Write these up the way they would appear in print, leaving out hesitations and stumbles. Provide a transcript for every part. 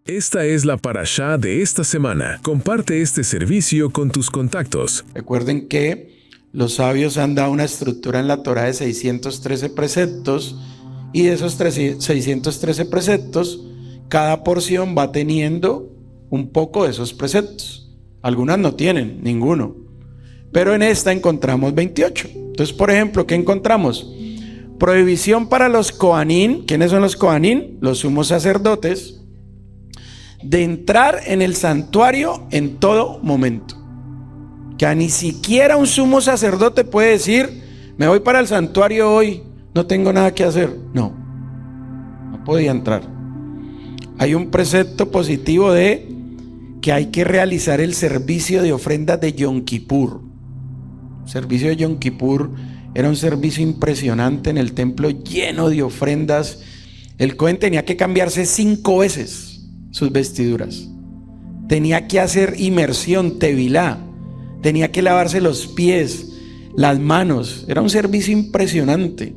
Esta es la parashá de esta semana. Comparte este servicio con tus contactos. Recuerden que los sabios han dado una estructura en la Torá de 613 preceptos, y de esos 613 preceptos, cada porción va teniendo un poco de esos preceptos. Algunas no tienen ninguno, pero en esta encontramos 28. Entonces, por ejemplo, ¿qué encontramos? Prohibición para los Kohanim. ¿Quiénes son los Kohanim? Los sumos sacerdotes, de entrar en el santuario en todo momento. Que ni siquiera un sumo sacerdote puede decir: me voy para el santuario hoy, no tengo nada que hacer. No podía entrar. Hay un precepto positivo de que hay que realizar el servicio de ofrendas de Yom Kippur. El servicio de Yom Kippur era un servicio impresionante en el templo, lleno de ofrendas. El Cohen tenía que cambiarse 5 veces sus vestiduras, tenía que hacer inmersión, tevilá, tenía que lavarse los pies, las manos. Era un servicio impresionante,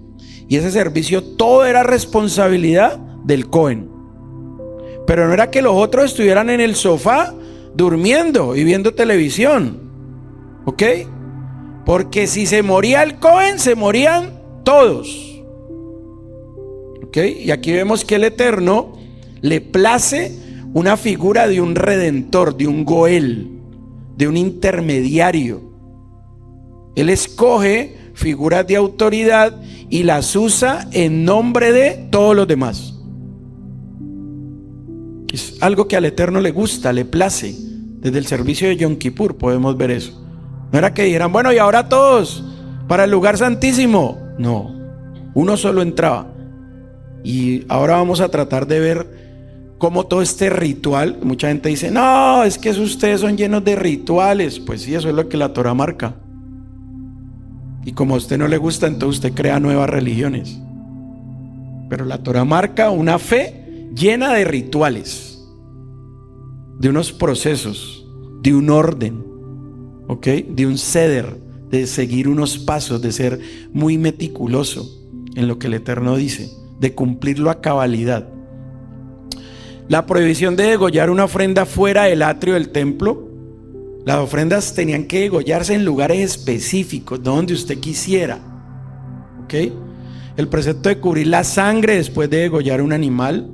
y ese servicio todo era responsabilidad del Cohen. Pero no era que los otros estuvieran en el sofá durmiendo y viendo televisión, ¿ok? Porque si se moría el Cohen, se morían todos, ¿ok? Y aquí vemos que el Eterno le place una figura de un redentor, de un goel, de un intermediario. Él escoge figuras de autoridad y las usa en nombre de todos los demás. Es algo que al Eterno le gusta, le place. Desde el servicio de Yom Kippur podemos ver eso. No era que dijeran: bueno, y ahora todos para el lugar santísimo. No, uno solo entraba. Y ahora vamos a tratar de ver cómo todo este ritual. Mucha gente dice: no, es que ustedes son llenos de rituales. Pues sí, eso es lo que la Torá marca. Y como a usted no le gusta, entonces usted crea nuevas religiones. Pero la Torá marca una fe llena de rituales, de unos procesos, de un orden, ¿ok? De un ceder, de seguir unos pasos, de ser muy meticuloso en lo que el Eterno dice, de cumplirlo a cabalidad. La prohibición de degollar una ofrenda fuera del atrio del templo. Las ofrendas tenían que degollarse en lugares específicos, no donde usted quisiera, ¿ok? El precepto de cubrir la sangre después de degollar un animal.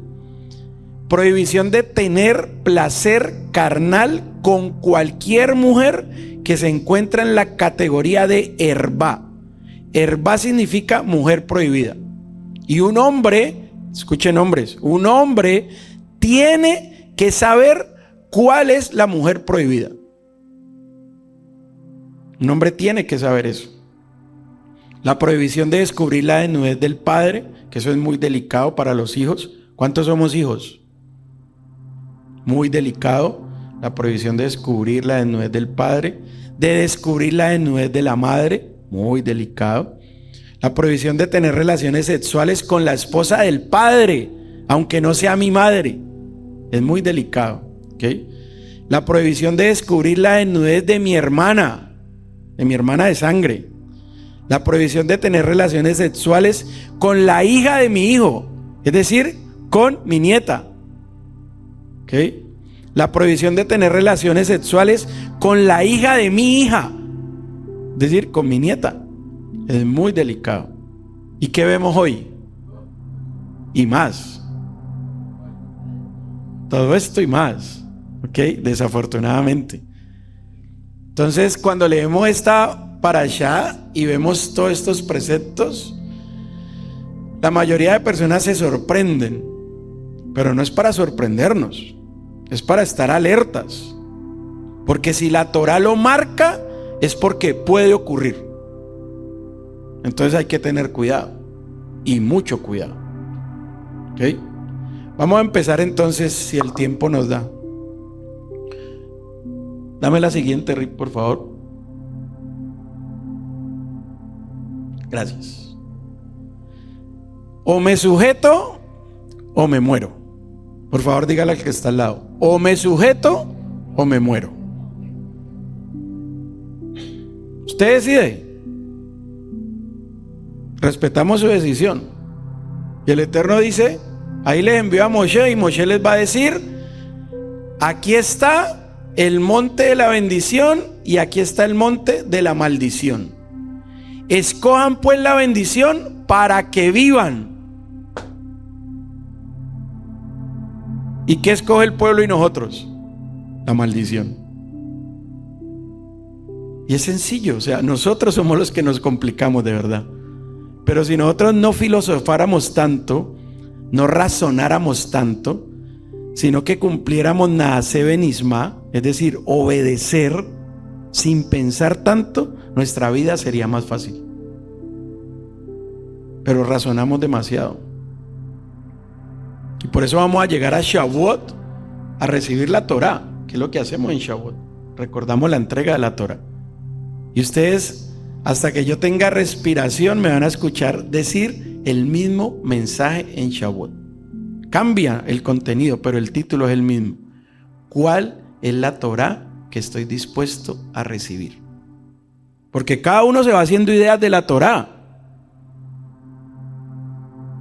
Prohibición de tener placer carnal con cualquier mujer que se encuentra en la categoría de hervá. Hervá significa mujer prohibida. Y un hombre, escuchen hombres, un hombre tiene que saber cuál es la mujer prohibida. Un hombre tiene que saber eso. La prohibición de descubrir la desnudez del padre, que eso es muy delicado para los hijos. ¿Cuántos somos hijos? Muy delicado. La prohibición de descubrir la desnudez del padre, de descubrir la desnudez de la madre, muy delicado. La prohibición de tener relaciones sexuales con la esposa del padre, aunque no sea mi madre, es muy delicado, ¿ok? La prohibición de descubrir la desnudez de mi hermana de sangre. La prohibición de tener relaciones sexuales con la hija de mi hijo, es decir, con mi nieta, ¿ok? La prohibición de tener relaciones sexuales con la hija de mi hija, es decir, con mi nieta. Es muy delicado. ¿Y qué vemos hoy? Y más. Todo esto y más, ¿ok? Desafortunadamente. Entonces, cuando leemos esta parashá y vemos todos estos preceptos, la mayoría de personas se sorprenden. Pero no es para sorprendernos, es para estar alertas. Porque si la Torá lo marca, es porque puede ocurrir. Entonces hay que tener cuidado, y mucho cuidado, ¿ok? Vamos a empezar entonces, si el tiempo nos da. Dame la siguiente, Rick, por favor. Gracias. O me sujeto o me muero. Por favor, dígale al que está al lado: o me sujeto o me muero. Usted decide. Respetamos su decisión. Y el Eterno dice: ahí les envió a Moshe, y Moshe les va a decir Aquí está el monte de la bendición y aquí está el monte de la maldición. Escojan pues la bendición para que vivan. ¿Y qué escoge el pueblo y nosotros? La maldición. Y es sencillo, o sea, nosotros somos los que nos complicamos de verdad. Pero si nosotros no filosofáramos tanto, no razonáramos tanto, sino que cumpliéramos Naaseh Benishma, es decir, obedecer sin pensar tanto, nuestra vida sería más fácil. Pero razonamos demasiado. Y por eso vamos a llegar a Shavuot, a recibir la Torah, que es lo que hacemos en Shavuot. Recordamos la entrega de la Torah. Y ustedes, hasta que yo tenga respiración, me van a escuchar decir el mismo mensaje en Shavuot. Cambia el contenido, pero el título es el mismo. ¿Cuál es la Torah que estoy dispuesto a recibir? Porque cada uno se va haciendo ideas de la Torah.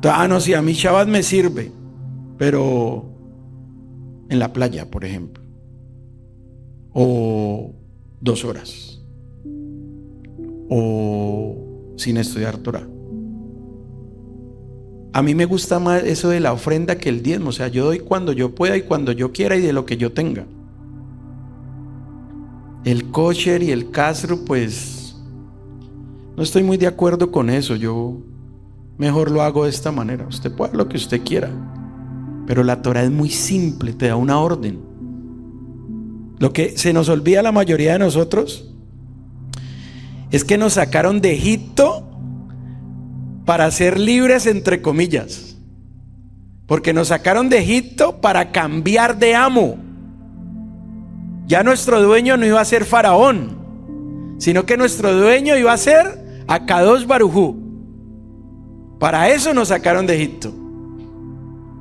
No, si a mí Shabbat me sirve, pero en la playa, por ejemplo, o 2 horas, o sin estudiar Torah. A mí me gusta más eso de la ofrenda que el diezmo. O sea, yo doy cuando yo pueda y cuando yo quiera y de lo que yo tenga. El kosher y el kashrut, pues no estoy muy de acuerdo con eso. Yo mejor lo hago de esta manera. Usted puede hacer lo que usted quiera, pero la Torah es muy simple, te da una orden. Lo que se nos olvida a la mayoría de nosotros es que nos sacaron de Egipto para ser libres, entre comillas, porque nos sacaron de Egipto para cambiar de amo. Ya nuestro dueño no iba a ser Faraón, sino que nuestro dueño iba a ser Akadosh Baruj Hu. Para eso nos sacaron de Egipto.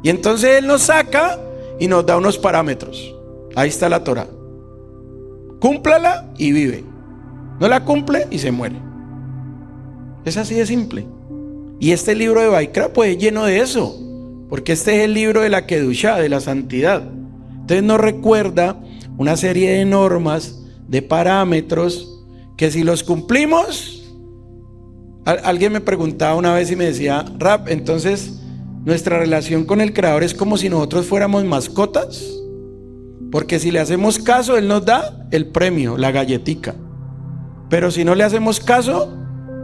Y entonces Él nos saca y nos da unos parámetros. Ahí está la Torah. Cúmplala y vive. No la cumple y se muere. Es así de simple. Y este libro de Vaikra pues es lleno de eso, porque este es el libro de la Kedushá, de la santidad. Entonces nos recuerda una serie de normas, de parámetros, que si los cumplimos, alguien me preguntaba una vez y me decía, Rab, entonces nuestra relación con el Creador es como si nosotros fuéramos mascotas, porque si le hacemos caso, Él nos da el premio, la galletica, pero si no le hacemos caso,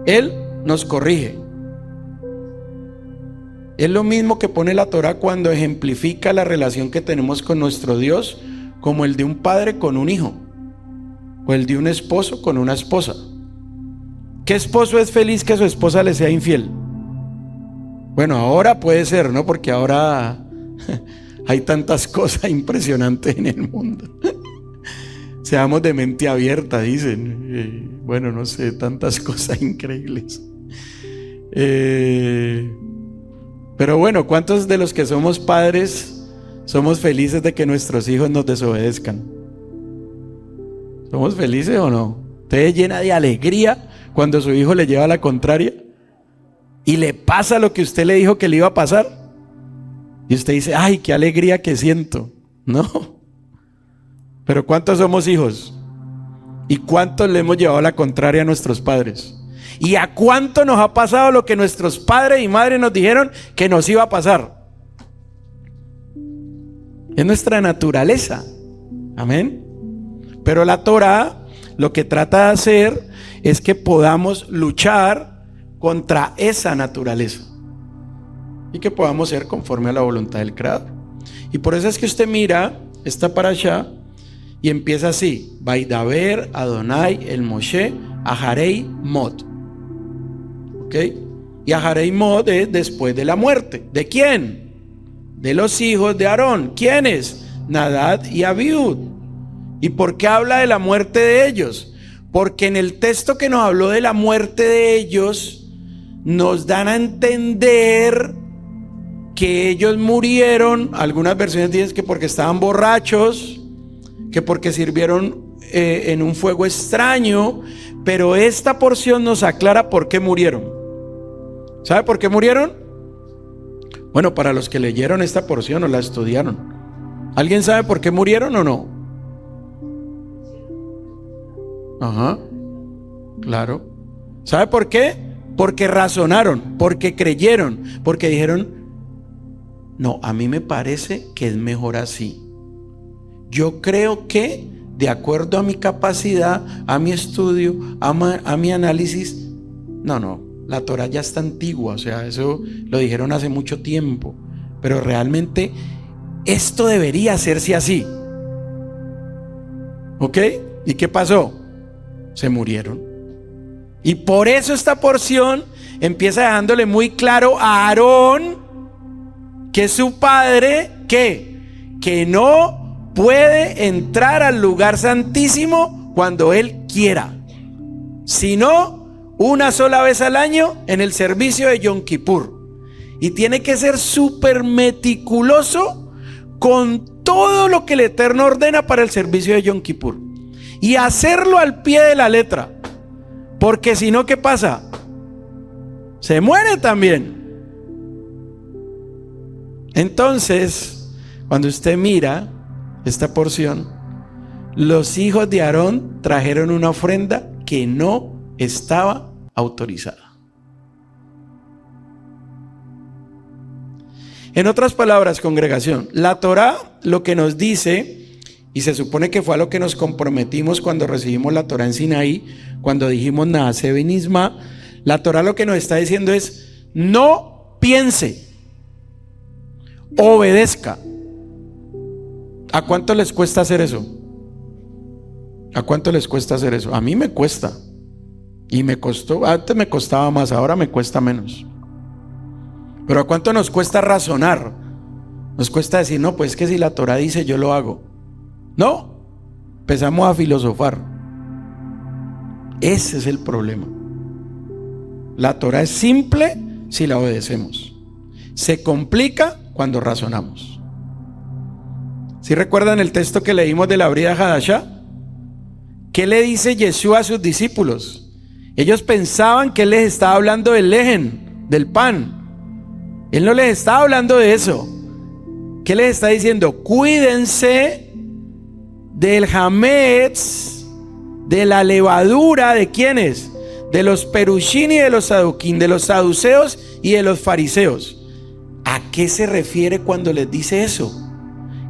Él nos corrige. Es lo mismo que pone la Torah cuando ejemplifica la relación que tenemos con nuestro Dios, como el de un padre con un hijo, o el de un esposo con una esposa. ¿Qué esposo es feliz que su esposa le sea infiel? Bueno, ahora puede ser, ¿no? Porque ahora hay tantas cosas impresionantes en el mundo. Seamos de mente abierta, dicen. Bueno, no sé, tantas cosas increíbles. Pero bueno, ¿cuántos de los que somos padres somos felices de que nuestros hijos nos desobedezcan? ¿Somos felices o no? ¿Usted llena de alegría cuando su hijo le lleva la contraria y le pasa lo que usted le dijo que le iba a pasar? Y usted dice, ay, qué alegría que siento. No. Pero ¿cuántos somos hijos? ¿Y cuántos le hemos llevado la contraria a nuestros padres? ¿Y a cuánto nos ha pasado lo que nuestros padres y madres nos dijeron que nos iba a pasar? Es nuestra naturaleza. Amén. Pero la Torah lo que trata de hacer es que podamos luchar contra esa naturaleza y que podamos ser conforme a la voluntad del Creador. Y por eso es que usted mira esta parashá y empieza así: Vaidaber Adonai el Moshe Aharei Mod. ¿Ok? Y Aharei Mod es después de la muerte. ¿De quién? De los hijos de Aarón. ¿Quiénes? Nadab y Abiud. ¿Y por qué habla de la muerte de ellos? Porque en el texto que nos habló de la muerte de ellos, nos dan a entender que ellos murieron. Algunas versiones dicen que porque estaban borrachos, que porque sirvieron en un fuego extraño, pero esta porción nos aclara por qué murieron. ¿Sabe por qué murieron? Bueno, para los que leyeron esta porción o la estudiaron, ¿Alguien sabe por qué murieron o no? Ajá, claro. ¿Sabe por qué? Porque razonaron, porque creyeron, porque dijeron, no, a mí me parece que es mejor así. Yo creo que de acuerdo a mi capacidad, a mi estudio, a mi análisis, no, la Torá ya está antigua, o sea, eso lo dijeron hace mucho tiempo, pero realmente esto debería hacerse así. ¿Ok? ¿Y qué pasó? Se murieron. Y por eso esta porción empieza dejándole muy claro a Aarón que su padre, que no puede entrar al lugar santísimo cuando él quiera, sino una sola vez al año en el servicio de Yom Kippur. Y tiene que ser súper meticuloso con todo lo que el Eterno ordena para el servicio de Yom Kippur. Y hacerlo al pie de la letra. Porque si no, ¿qué pasa? Se muere también. Entonces, cuando usted mira esta porción, los hijos de Aarón trajeron una ofrenda que no estaba autorizada. En otras palabras, congregación, la Torá lo que nos dice, y se supone que fue a lo que nos comprometimos cuando recibimos la Torá en Sinaí, cuando dijimos Naaseh Benishma, la Torá lo que nos está diciendo es: no piense, obedezca. ¿A cuánto les cuesta hacer eso? ¿A cuánto les cuesta hacer eso? A mí me cuesta. Y me costó, antes me costaba más, ahora me cuesta menos. Pero ¿a cuánto nos cuesta razonar? Nos cuesta decir, no, pues que si la Torá dice, yo lo hago. No, empezamos a filosofar. Ese es el problema. La Torá es simple si la obedecemos. Se complica cuando razonamos. ¿Sí recuerdan el texto que leímos de la Brida Hadashah? ¿Qué le dice Yeshua a sus discípulos? Ellos pensaban que él les estaba hablando del lehen, del pan. Él no les está hablando de eso. ¿Qué les está diciendo? Cuídense del hametz, de la levadura, ¿de quiénes? De los perushim y de los saduquín, de los saduceos y de los fariseos. ¿A qué se refiere cuando les dice eso?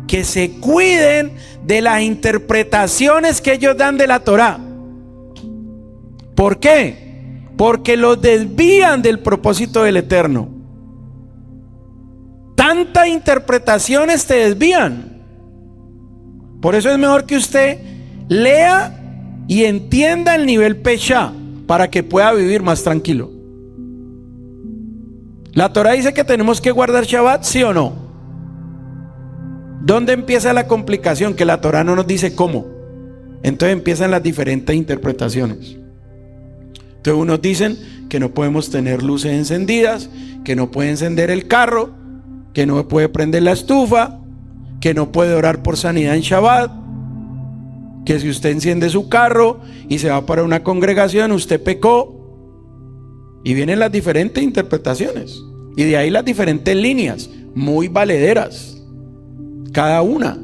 Que se cuiden de las interpretaciones que ellos dan de la Torá. ¿Por qué? Porque los desvían del propósito del Eterno. Tantas interpretaciones te desvían. Por eso es mejor que usted lea y entienda el nivel Pesha para que pueda vivir más tranquilo. La Torá dice que tenemos que guardar Shabbat, ¿sí o no? ¿Dónde empieza la complicación? Que la Torá no nos dice cómo. Entonces empiezan las diferentes interpretaciones. Entonces unos dicen que no podemos tener luces encendidas, que no puede encender el carro, que no puede prender la estufa, que no puede orar por sanidad en Shabbat, que si usted enciende su carro y se va para una congregación, usted pecó. Y vienen las diferentes interpretaciones. Y de ahí las diferentes líneas, muy valederas, cada una.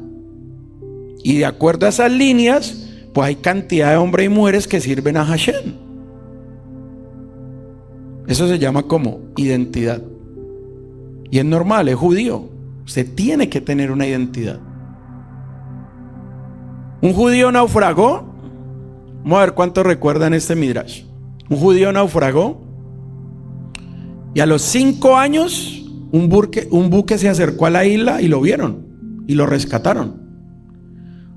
Y de acuerdo a esas líneas, pues hay cantidad de hombres y mujeres que sirven a Hashem. Eso se llama como identidad. Y es normal, es judío. Usted tiene que tener una identidad. Un judío naufragó. Vamos a ver cuántos recuerdan este midrash. Un judío naufragó. Y a los 5 años, un buque se acercó a la isla y lo vieron. Y lo rescataron.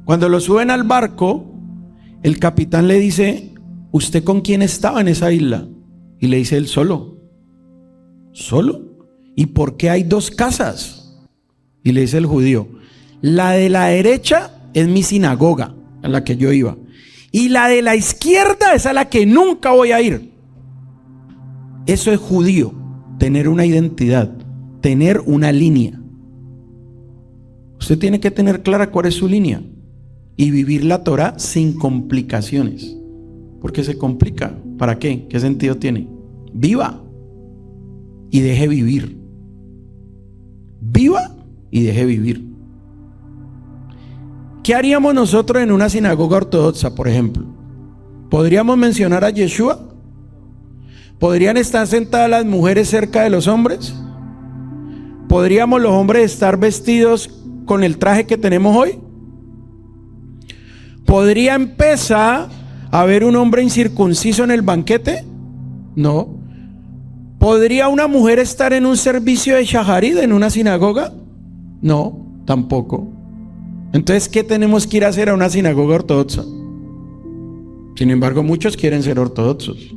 Cuando lo suben al barco, el capitán le dice: ¿usted con quién estaba en esa isla? Y le dice él: solo. ¿Solo? ¿Y por qué hay 2 casas? Y le dice el judío: la de la derecha es mi sinagoga, a la que yo iba, y la de la izquierda es a la que nunca voy a ir. Eso es judío, tener una identidad, tener una línea. Usted tiene que tener clara cuál es su línea y vivir la Torá sin complicaciones. Porque se complica. ¿Para qué? ¿Qué sentido tiene? Viva y deje vivir. Viva y deje vivir. ¿Qué haríamos nosotros en una sinagoga ortodoxa, por ejemplo? ¿Podríamos mencionar a Yeshua? ¿Podrían estar sentadas las mujeres cerca de los hombres? ¿Podríamos los hombres estar vestidos con el traje que tenemos hoy? ¿Podría empezar a haber un hombre incircunciso en el banquete? No. ¿Podría una mujer estar en un servicio de shaharit en una sinagoga? No, tampoco. Entonces, ¿qué tenemos que ir a hacer a una sinagoga ortodoxa? Sin embargo, muchos quieren ser ortodoxos.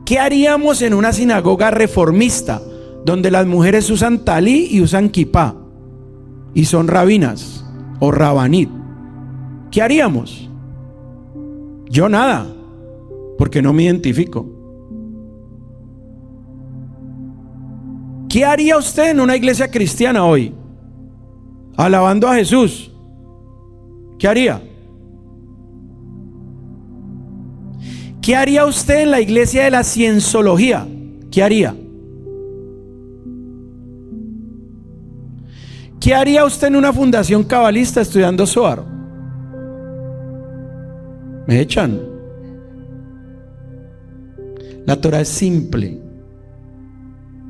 ¿Qué haríamos en una sinagoga reformista donde las mujeres usan talí y usan kipá y son rabinas o rabanit? ¿Qué haríamos? Yo nada, porque no me identifico. ¿Qué haría usted en una iglesia cristiana hoy? Alabando a Jesús. ¿Qué haría? ¿Qué haría usted en la iglesia de la cienciología? ¿Qué haría? ¿Qué haría usted en una fundación cabalista estudiando Zohar? Me echan. La Torah es simple,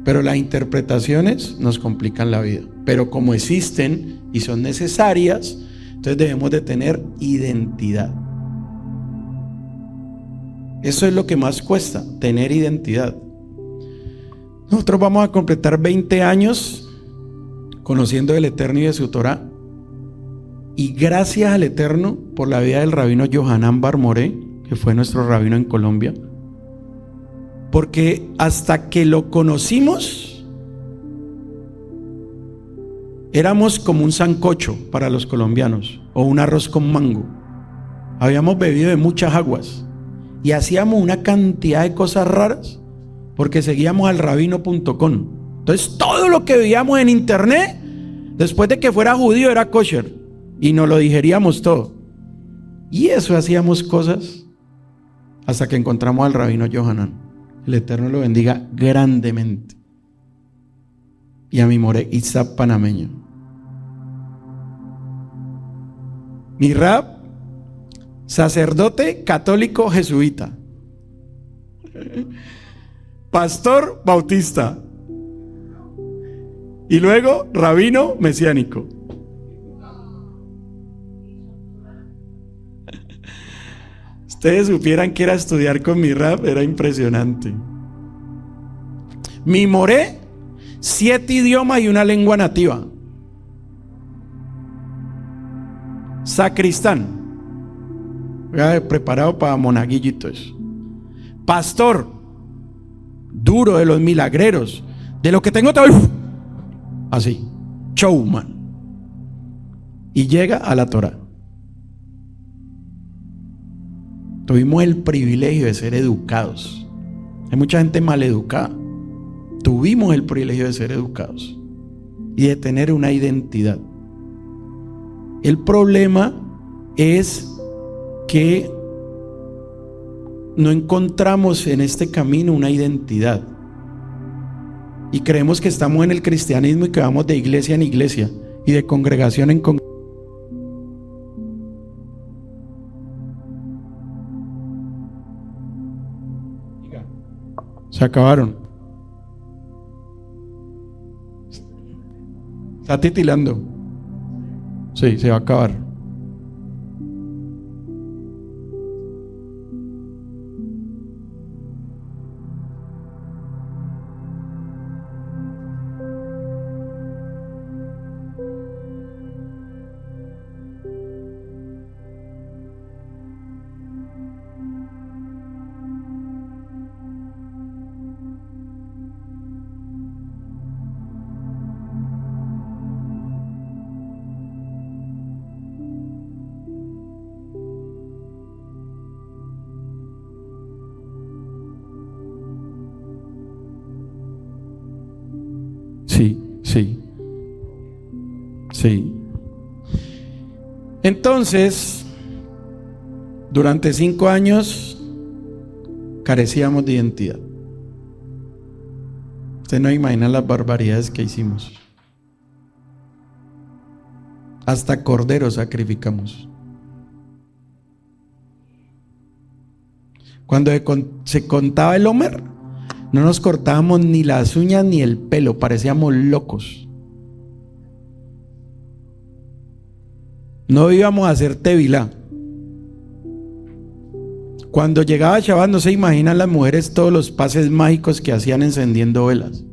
pero las interpretaciones nos complican la vida. Pero como existen y son necesarias, entonces debemos de tener identidad. Eso es lo que más cuesta, tener identidad. Nosotros vamos a completar 20 años conociendo el Eterno y de su Torah. Y gracias al Eterno por la vida del rabino Yohanan Bar Moré, que fue nuestro rabino en Colombia. Porque hasta que lo conocimos, éramos como un sancocho para los colombianos o un arroz con mango. Habíamos bebido de muchas aguas y hacíamos una cantidad de cosas raras porque seguíamos al rabino.com. Entonces todo lo que veíamos en internet, después de que fuera judío, era kosher y nos lo digeríamos todo. Y eso hacíamos cosas hasta que encontramos al rabino Yohanan. El Eterno lo bendiga grandemente. Y a mi more Itzap panameño. Mi rab, sacerdote católico jesuita, pastor bautista y luego rabino mesiánico. Ustedes supieran que era estudiar con mi rab, era impresionante. Mi moré, 7 idiomas y una lengua nativa. Sacristán, preparado para monaguillitos. Pastor, duro, de los milagreros, de lo que tengo todo, así, showman. Y llega a la Torah. Tuvimos el privilegio de ser educados. Hay mucha gente maleducada. Tuvimos el privilegio de ser educados y de tener una identidad. El problema es que no encontramos en este camino una identidad y creemos que estamos en el cristianismo y que vamos de iglesia en iglesia y de congregación en congregación. Se acabaron. Está titilando. Sí, se va a acabar. Sí. Entonces, durante 5 años carecíamos de identidad. Usted no imagina las barbaridades que hicimos. Hasta corderos sacrificamos. Cuando se contaba el Homer, no nos cortábamos ni las uñas ni el pelo, parecíamos locos. No íbamos a hacer tevilá. Cuando llegaba Shabbat, no se imaginan las mujeres todos los pases mágicos que hacían encendiendo velas.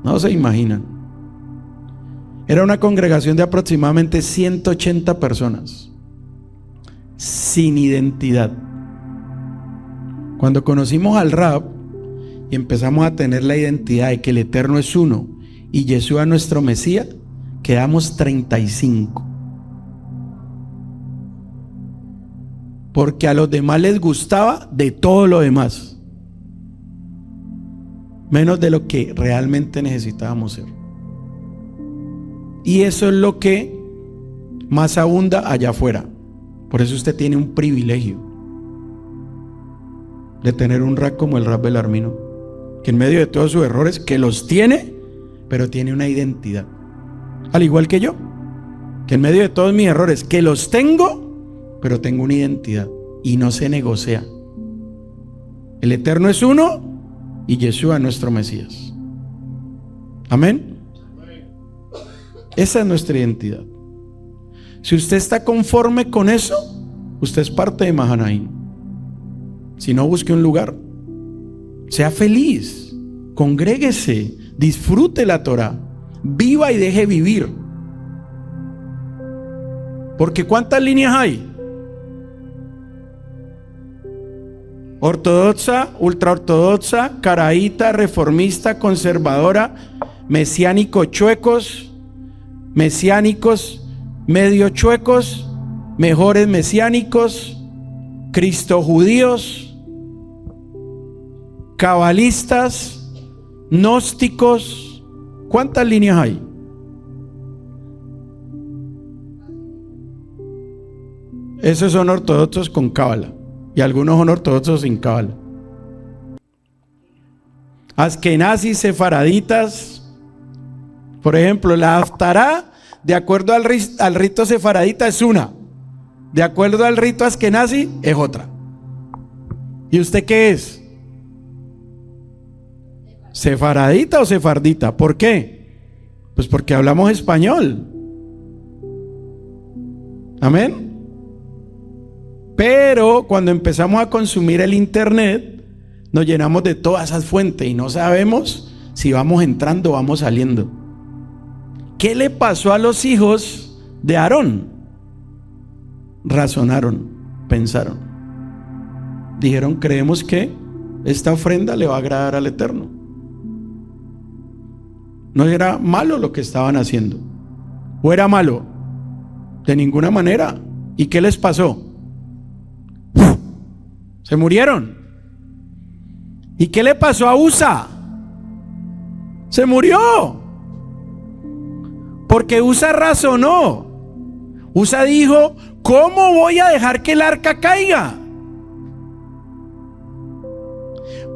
No se imaginan. Era una congregación de aproximadamente 180 personas, sin identidad. Cuando conocimos al Rab y empezamos a tener la identidad de que el Eterno es uno y Yeshua nuestro Mesías, quedamos 35. Porque a los demás les gustaba de todo lo demás, menos de lo que realmente necesitábamos ser. Y eso es lo que más abunda allá afuera. Por eso usted tiene un privilegio de tener un Rab como el Rab Belarmino, que en medio de todos sus errores, que los tiene, pero tiene una identidad. Al igual que yo, que en medio de todos mis errores, que los tengo, pero tengo una identidad y no se negocia. El Eterno es uno y Yeshua nuestro Mesías. Amén. Esa es nuestra identidad. Si usted está conforme con eso, usted es parte de Mahanaim. Si no, busque un lugar. Sea feliz, congréguese, disfrute la Torah, viva y deje vivir. Porque ¿cuántas líneas hay? Ortodoxa, ultraortodoxa, caraíta, reformista, conservadora, mesiánico chuecos, mesiánicos medio chuecos, mejores mesiánicos, cristo judíos, cabalistas, gnósticos. ¿Cuántas líneas hay? Esos son ortodoxos con cábala. Y algunos son ortodoxos sin cábala. Askenazis, sefaraditas. Por ejemplo, la Haftará, de acuerdo al rito sefaradita, es una. De acuerdo al rito askenazi, es otra. ¿Y usted qué es? ¿Sefaradita o sefardita? ¿Por qué? Pues porque hablamos español. Amén. Pero cuando empezamos a consumir el internet, nos llenamos de todas esas fuentes y no sabemos si vamos entrando o vamos saliendo. ¿Qué le pasó a los hijos de Aarón? Razonaron, pensaron. Dijeron, creemos que esta ofrenda le va a agradar al Eterno. No era malo lo que estaban haciendo. ¿O era malo? De ninguna manera. ¿Y qué les pasó? Se murieron. ¿Y qué le pasó a Usa? Se murió. Porque Usa razonó. Usa dijo, ¿cómo voy a dejar que el arca caiga?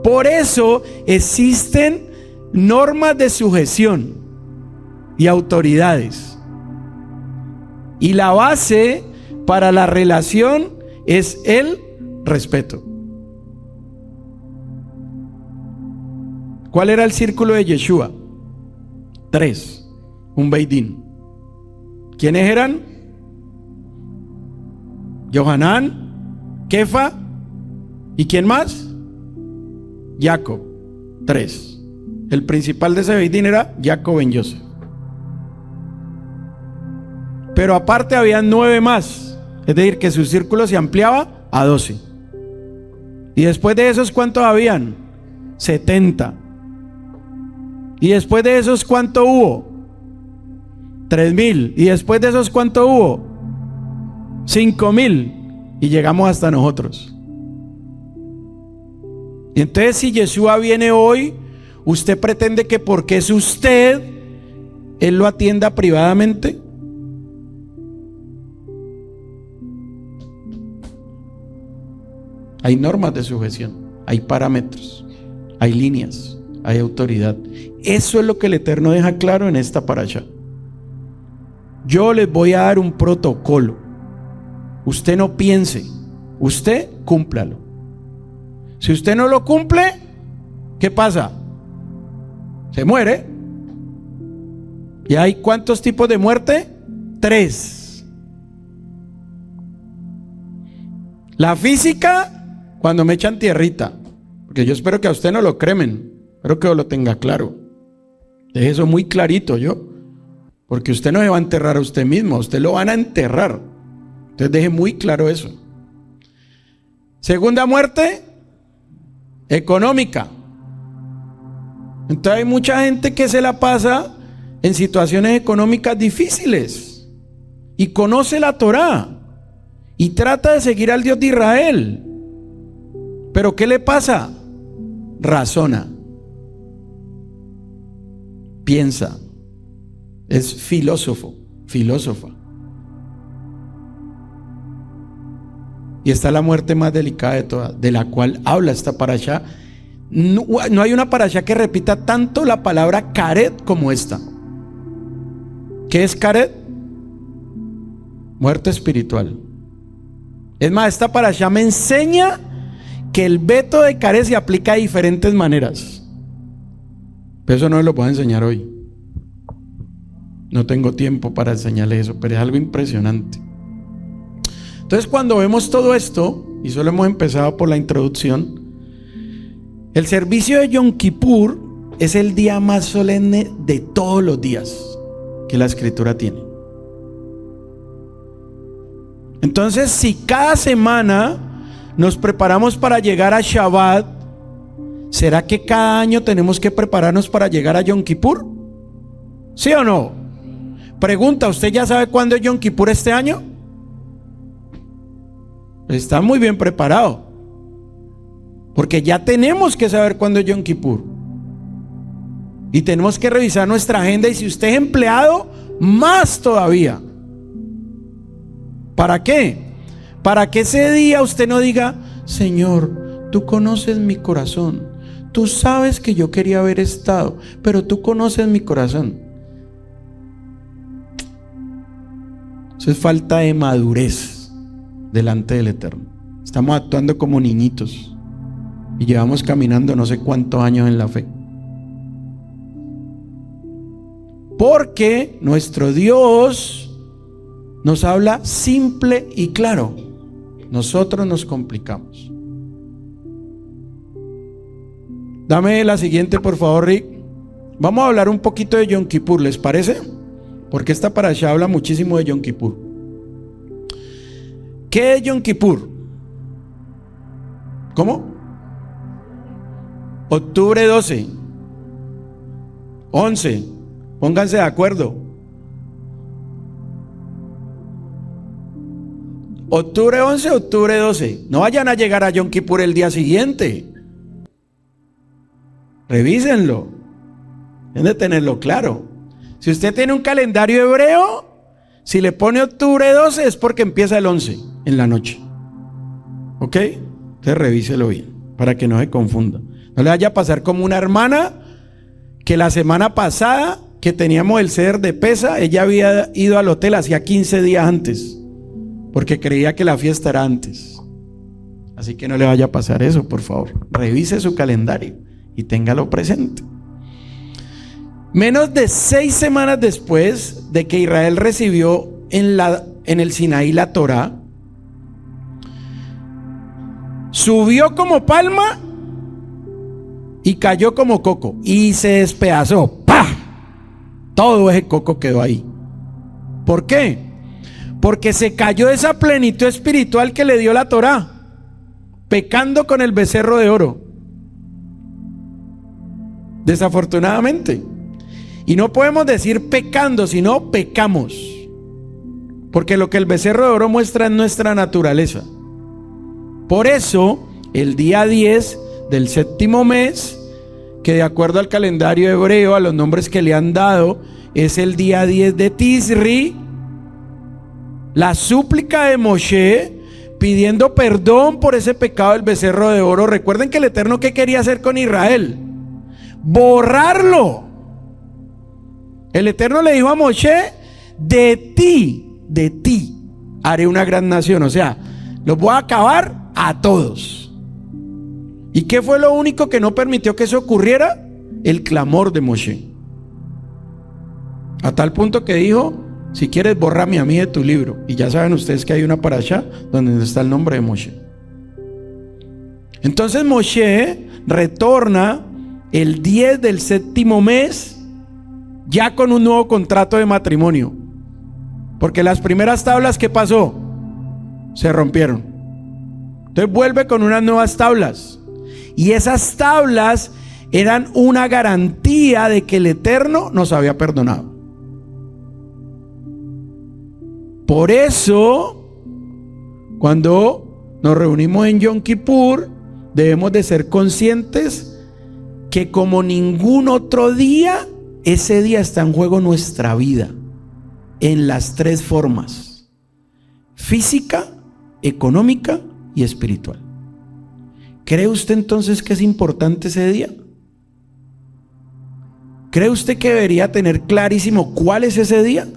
Por eso existen normas de sujeción y autoridades. Y la base para la relación es el respeto. ¿Cuál era el círculo de Yeshua? 3. Un Beidín. ¿Quiénes eran? Yohanan, Kefa, ¿y quién más? Jacob. 3. El principal de ese Beidín era Jacob ben Yosef. Pero aparte habían 9 más. Es decir, que su círculo se ampliaba a 12. Y después de esos, ¿cuántos habían? 70. Y después de esos, ¿cuánto hubo? 3,000. Y después de esos, ¿cuánto hubo? 5,000. Y llegamos hasta nosotros. Y entonces, si Yeshua viene hoy, ¿usted pretende que porque es usted, Él lo atienda privadamente? Hay normas de sujeción, hay parámetros, hay líneas, hay autoridad. Eso es lo que el Eterno deja claro en esta parasha. Yo les voy a dar un protocolo. Usted no piense, usted cúmplalo. Si usted no lo cumple, ¿qué pasa? Se muere. ¿Y hay cuántos tipos de muerte? 3. La física, cuando me echan tierrita, porque yo espero que a usted no lo cremen, espero que lo tenga claro. Deje eso muy clarito yo, porque usted no se va a enterrar a usted mismo, a usted lo van a enterrar. Entonces deje muy claro eso. Segunda muerte, económica. Entonces hay mucha gente que se la pasa en situaciones económicas difíciles y conoce la Torá y trata de seguir al Dios de Israel. Pero ¿qué le pasa? Razona, piensa, es filósofo, filósofa. Y está la muerte más delicada de todas, de la cual habla esta parashá. No hay una parashá que repita tanto la palabra karet como esta. ¿Qué es karet? Muerte espiritual. Es más, esta parashá me enseña que el veto de karet se aplica de diferentes maneras. Pero eso no lo puedo enseñar hoy. No tengo tiempo para enseñarle eso, pero es algo impresionante. Entonces, cuando vemos todo esto, y solo hemos empezado por la introducción, el servicio de Yom Kippur es el día más solemne de todos los días que la Escritura tiene. Entonces, si cada semana nos preparamos para llegar a Shabbat, ¿será que cada año tenemos que prepararnos para llegar a Yom Kippur? ¿Sí o no? Pregunta, ¿usted ya sabe cuándo es Yom Kippur este año? Está muy bien preparado, porque ya tenemos que saber cuándo es Yom Kippur y tenemos que revisar nuestra agenda. Y si usted es empleado, más todavía. ¿Para qué? Para que ese día usted no diga: Señor, tú conoces mi corazón, tú sabes que yo quería haber estado, pero tú conoces mi corazón. Eso es falta de madurez delante del Eterno. Estamos actuando como niñitos y llevamos caminando no sé cuántos años en la fe, porque nuestro Dios nos habla simple y claro. Nosotros nos complicamos. Dame la siguiente, por favor, Rick. Vamos a hablar un poquito de Yom Kippur, ¿les parece? Porque esta parashá habla muchísimo de Yom Kippur. ¿Qué es Yom Kippur? ¿Cómo? Octubre 12, 11. Pónganse de acuerdo. Octubre 11, octubre 12. No vayan a llegar a Yom Kippur el día siguiente. Revísenlo. Deben de tenerlo claro. Si usted tiene un calendario hebreo, si le pone octubre 12 es porque empieza el 11 en la noche. ¿Ok? Entonces revíselo bien para que no se confunda. No le vaya a pasar como una hermana que la semana pasada que teníamos el ceder de Pesa, ella había ido al hotel hacía 15 días antes porque creía que la fiesta era antes. Así que no le vaya a pasar eso, por favor. Revise su calendario y téngalo presente. Menos de 6 semanas después de que Israel recibió en el Sinaí la Torá, subió como palma y cayó como coco y se despedazó. ¡Pah! Todo ese coco quedó ahí. ¿Por qué? Porque se cayó esa plenitud espiritual que le dio la Torá, pecando con el becerro de oro. Desafortunadamente. Y no podemos decir pecando, sino pecamos, porque lo que el becerro de oro muestra es nuestra naturaleza. Por eso, el día 10 del séptimo mes, que de acuerdo al calendario hebreo, a los nombres que le han dado, es el día 10 de Tisri, la súplica de Moshe pidiendo perdón por ese pecado del becerro de oro. Recuerden que el Eterno, ¿qué quería hacer con Israel? borrarlo. El Eterno le dijo a Moshe: de ti haré una gran nación. O sea, los voy a acabar a todos. ¿Y qué fue lo único que no permitió que eso ocurriera? El clamor de Moshe. A tal punto que dijo: si quieres, bórrame a mí de tu libro. Y ya saben ustedes que hay una parashá donde está el nombre de Moshe. Entonces Moshe retorna el 10 del séptimo mes, ya con un nuevo contrato de matrimonio. Porque las primeras tablas, ¿qué pasó? Se rompieron. Entonces vuelve con unas nuevas tablas. Y esas tablas eran una garantía de que el Eterno nos había perdonado. Por eso, cuando nos reunimos en Yom Kippur, debemos de ser conscientes que como ningún otro día, ese día está en juego nuestra vida, en las tres formas: física, económica y espiritual. ¿Cree usted entonces que es importante ese día? ¿Cree usted que debería tener clarísimo cuál es ese día?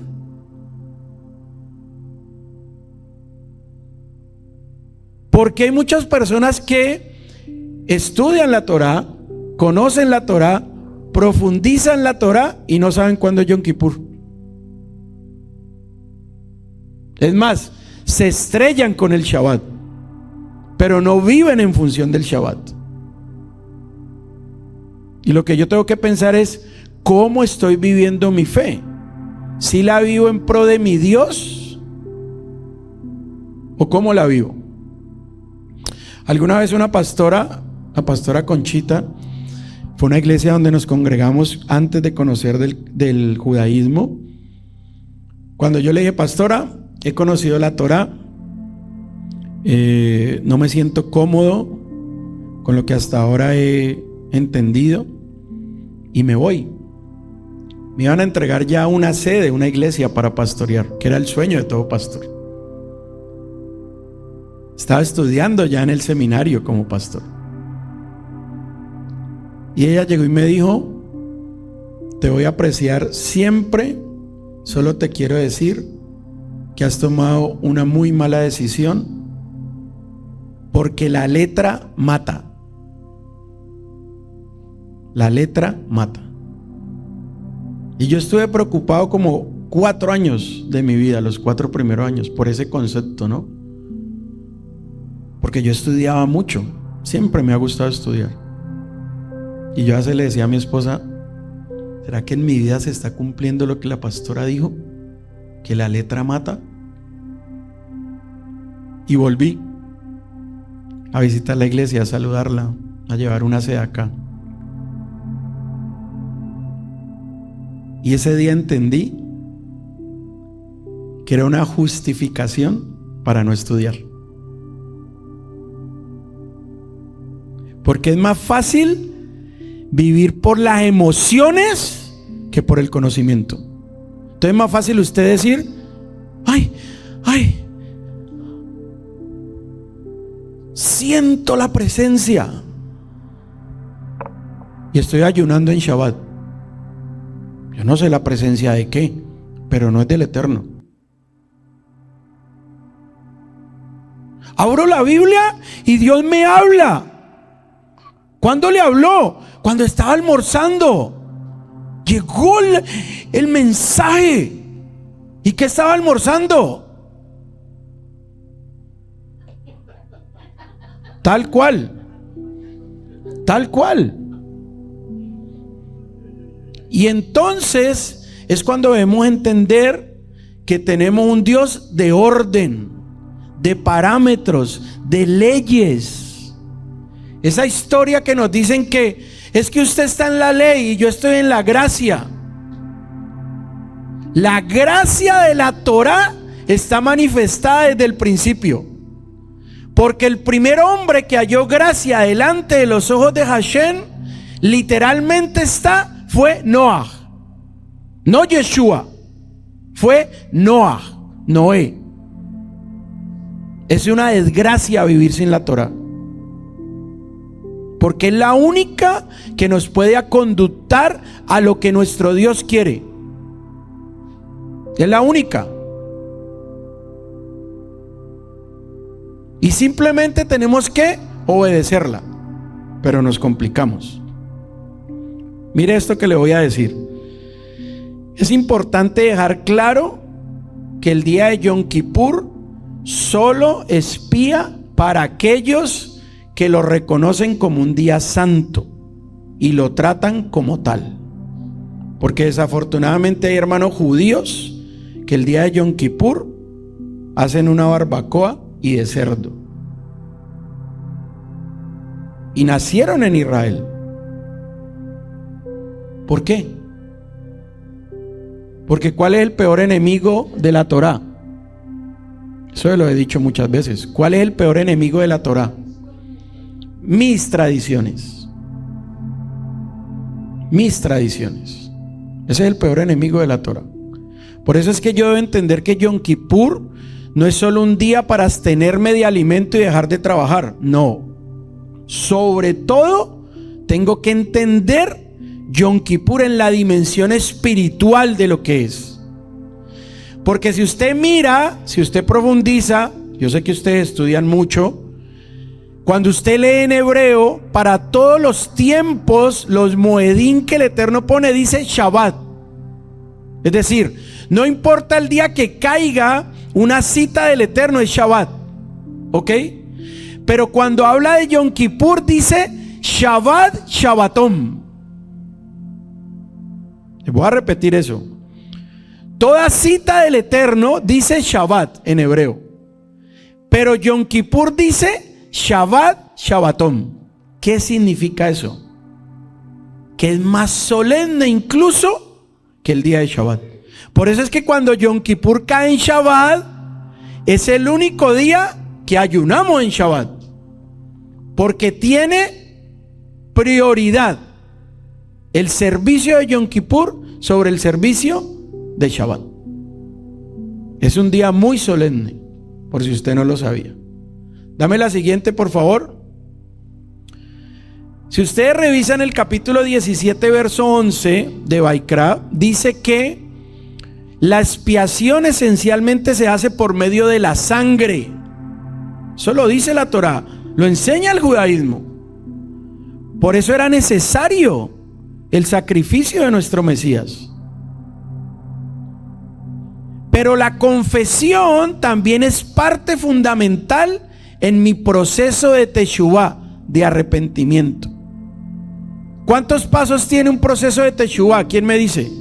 Porque hay muchas personas que estudian la Torá, conocen la Torá, profundizan la Torá y no saben cuándo es Yom Kippur. Es más, se estrellan con el Shabbat, pero no viven en función del Shabbat. Y lo que yo tengo que pensar es: ¿cómo estoy viviendo mi fe? ¿Si la vivo en pro de mi Dios o cómo la vivo? Alguna vez una pastora, la pastora Conchita, fue a una iglesia donde nos congregamos antes de conocer del judaísmo. Cuando yo le dije: pastora, he conocido la Torá, no me siento cómodo con lo que hasta ahora he entendido y me voy. Me iban a entregar ya una sede, una iglesia para pastorear, que era el sueño de todo pastor. Estaba estudiando ya en el seminario como pastor. Y ella llegó y me dijo: te voy a apreciar siempre, solo te quiero decir que has tomado una muy mala decisión, porque la letra mata. La letra mata. Y yo estuve preocupado como 4 años de mi vida, los 4 primeros años, por ese concepto, ¿no? Porque yo estudiaba mucho, siempre me ha gustado estudiar. Y yo a veces le decía a mi esposa: ¿será que en mi vida se está cumpliendo lo que la pastora dijo? ¿Que la letra mata? Y volví a visitar la iglesia, a saludarla, a llevar una sede acá. Y ese día entendí que era una justificación para no estudiar. Porque es más fácil vivir por las emociones que por el conocimiento. Entonces es más fácil usted decir: ay, siento la presencia y estoy ayunando en Shabbat. Yo no sé la presencia de qué, pero no es del Eterno. Abro la Biblia y Dios me habla. ¿Cuándo le habló? Cuando estaba almorzando. Llegó el mensaje. ¿Y qué estaba almorzando? Tal cual. Tal cual. Y entonces es cuando debemos entender que tenemos un Dios de orden, de parámetros, de leyes. Esa historia que nos dicen que es que usted está en la ley y yo estoy en la gracia. La gracia de la Torá está manifestada desde el principio. Porque el primer hombre que halló gracia delante de los ojos de Hashem, literalmente fue Noah. No Yeshua, fue Noah, Noé. Es una desgracia vivir sin la Torá. porque es la única que nos puede conductar a lo que nuestro Dios quiere. Es la única. Y simplemente tenemos que obedecerla, pero nos complicamos. Mire esto que le voy a decir. Es importante dejar claro que el día de Yom Kippur solo expía para aquellos que lo reconocen como un día santo y lo tratan como tal. Porque desafortunadamente hay hermanos judíos que el día de Yom Kippur hacen una barbacoa y de cerdo. Y nacieron en Israel. ¿Por qué? Porque ¿cuál es el peor enemigo de la Torá? Eso lo he dicho muchas veces. ¿Cuál es el peor enemigo de la Torá? Mis tradiciones. Mis tradiciones. Ese es el peor enemigo de la Torá. Por eso es que yo debo entender que Yom Kippur no es solo un día para abstenerme de alimento y dejar de trabajar. No. Sobre todo, tengo que entender Yom Kippur en la dimensión espiritual de lo que es. Porque si usted mira, si usted profundiza, yo sé que ustedes estudian mucho, cuando usted lee en hebreo, para todos los tiempos, los moedín que el Eterno pone, dice Shabbat. Es decir, no importa el día que caiga, una cita del Eterno es Shabbat. ¿Ok? Pero cuando habla de Yom Kippur, dice Shabbat Shabbatom. Les voy a repetir eso. Toda cita del Eterno dice Shabbat en hebreo, pero Yom Kippur dice Shabbat Shabbatom. ¿Qué significa eso? Que es más solemne incluso que el día de Shabbat. Por eso es que cuando Yom Kippur cae en Shabbat, es el único día que ayunamos en Shabbat, porque tiene prioridad el servicio de Yom Kippur sobre el servicio de Shabbat. Es un día muy solemne, por si usted no lo sabía. Dame la siguiente, por favor. Si ustedes revisan el capítulo 17, verso 11 de Vaikra, dice que la expiación esencialmente se hace por medio de la sangre. Eso lo dice la Torá, lo enseña el judaísmo. Por eso era necesario el sacrificio de nuestro Mesías. Pero la confesión también es parte fundamental en mi proceso de teshuvá, de arrepentimiento. ¿Cuántos pasos tiene un proceso de teshuvá? ¿Quién me dice?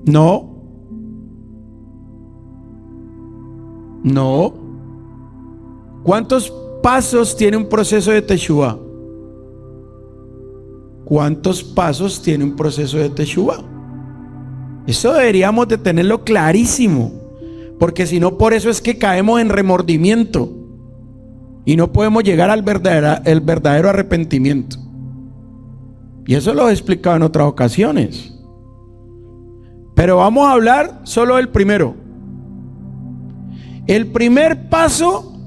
No. ¿Cuántos pasos tiene un proceso de teshuvá? ¿Cuántos pasos tiene un proceso de teshuvá? Eso deberíamos de tenerlo clarísimo, porque si no, por eso es que caemos en remordimiento y no podemos llegar al verdadero arrepentimiento. Y eso lo he explicado en otras ocasiones. Pero vamos a hablar solo del primero. El primer paso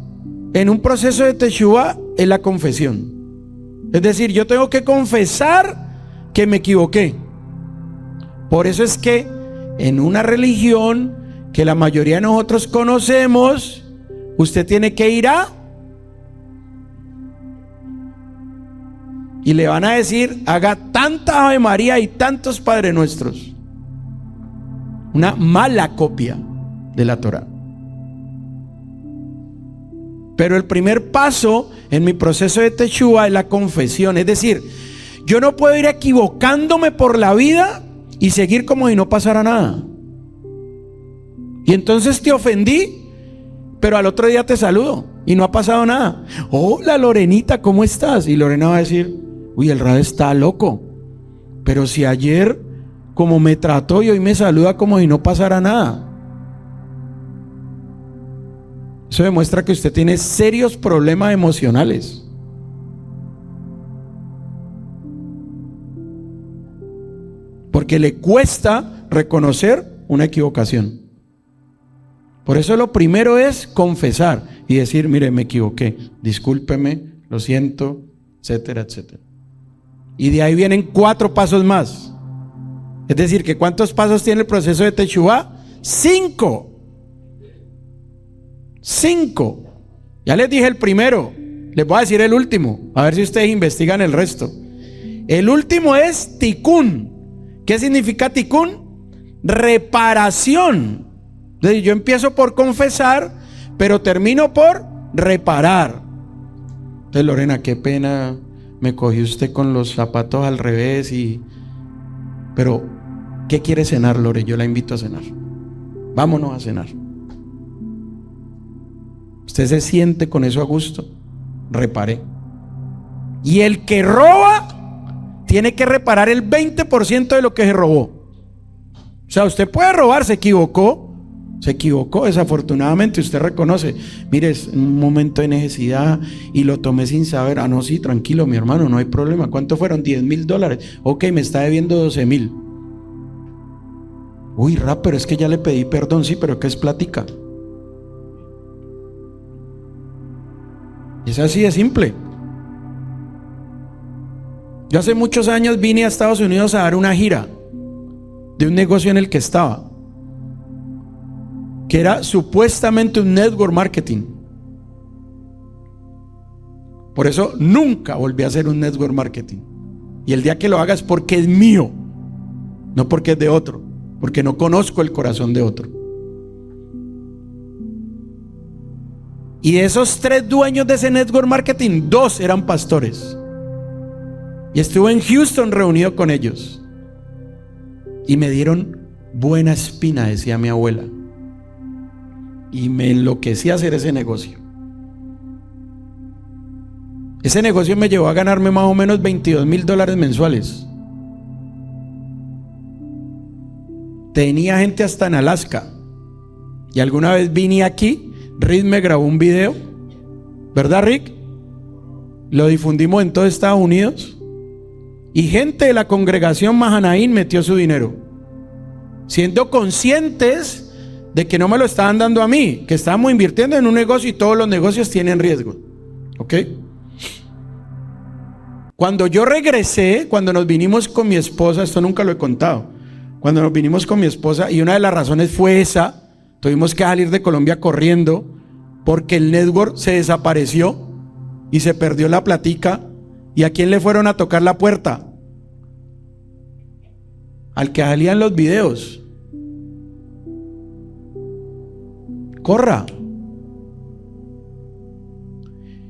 en un proceso de teshuvá es la confesión. Es decir, yo tengo que confesar que me equivoqué. Por eso es que en una religión que la mayoría de nosotros conocemos, usted tiene que ir y le van a decir, haga tanta Ave María y tantos Padre Nuestros. Una mala copia de la Torá. Pero el primer paso en mi proceso de teshuvá es la confesión. Es decir, yo no puedo ir equivocándome por la vida y seguir como si no pasara nada. Y entonces te ofendí, pero al otro día te saludo y no ha pasado nada. Hola Lorenita, ¿cómo estás? Y Lorena va a decir, uy, el Rad está loco. Pero si ayer como me trató y hoy me saluda como si no pasara nada. Eso demuestra que usted tiene serios problemas emocionales. Porque le cuesta reconocer una equivocación. Por eso lo primero es confesar y decir, mire, me equivoqué, discúlpeme, lo siento, etcétera, etcétera. Y de ahí vienen 4 pasos más. Es decir, que ¿cuántos pasos tiene el proceso de Teshuvá? 5. Ya les dije el primero, les voy a decir el último, a ver si ustedes investigan el resto. El último es Tikkun. ¿Qué significa Tikkun? Reparación. Entonces yo empiezo por confesar, pero termino por reparar. Entonces, Lorena, qué pena, me cogió usted con los zapatos al revés pero ¿qué quiere cenar, Lore? Yo la invito a cenar. Vámonos a cenar. Usted se siente con eso a gusto. Reparé. Y el que roba tiene que reparar el 20% de lo que se robó. O sea, usted puede robar, se equivocó, desafortunadamente usted reconoce, mire, es un momento de necesidad y lo tomé sin saber. Ah, no, sí, tranquilo, mi hermano, no hay problema. ¿Cuánto fueron? $10,000. Ok, me está debiendo 12,000. Uy, rap, pero es que ya le pedí perdón. Sí, pero ¿qué es plática? Es así de simple. Yo hace muchos años vine a Estados Unidos a dar una gira de un negocio en el que estaba, que era supuestamente un network marketing. Por eso nunca volví a hacer un network marketing. Y el día que lo haga es porque es mío, no porque es de otro, porque no conozco el corazón de otro. Y de esos 3 dueños de ese network marketing, 2 eran pastores. Y estuve en Houston reunido con ellos. Y me dieron buena espina, decía mi abuela. Y me enloquecí a hacer ese negocio. Ese negocio me llevó a ganarme más o menos $22,000 mensuales. Tenía gente hasta en Alaska. Y alguna vez vine aquí, Rick me grabó un video, ¿verdad, Rick? Lo difundimos en todo Estados Unidos. Y gente de la congregación Mahanaín metió su dinero, siendo conscientes de que no me lo estaban dando a mí, que estábamos invirtiendo en un negocio y todos los negocios tienen riesgo. ¿Ok? Cuando yo regresé, cuando nos vinimos con mi esposa, esto nunca lo he contado, cuando nos vinimos con mi esposa, y una de las razones fue esa, tuvimos que salir de Colombia corriendo porque el network se desapareció y se perdió la platica. ¿Y a quién le fueron a tocar la puerta? Al que salía en los videos. Corra.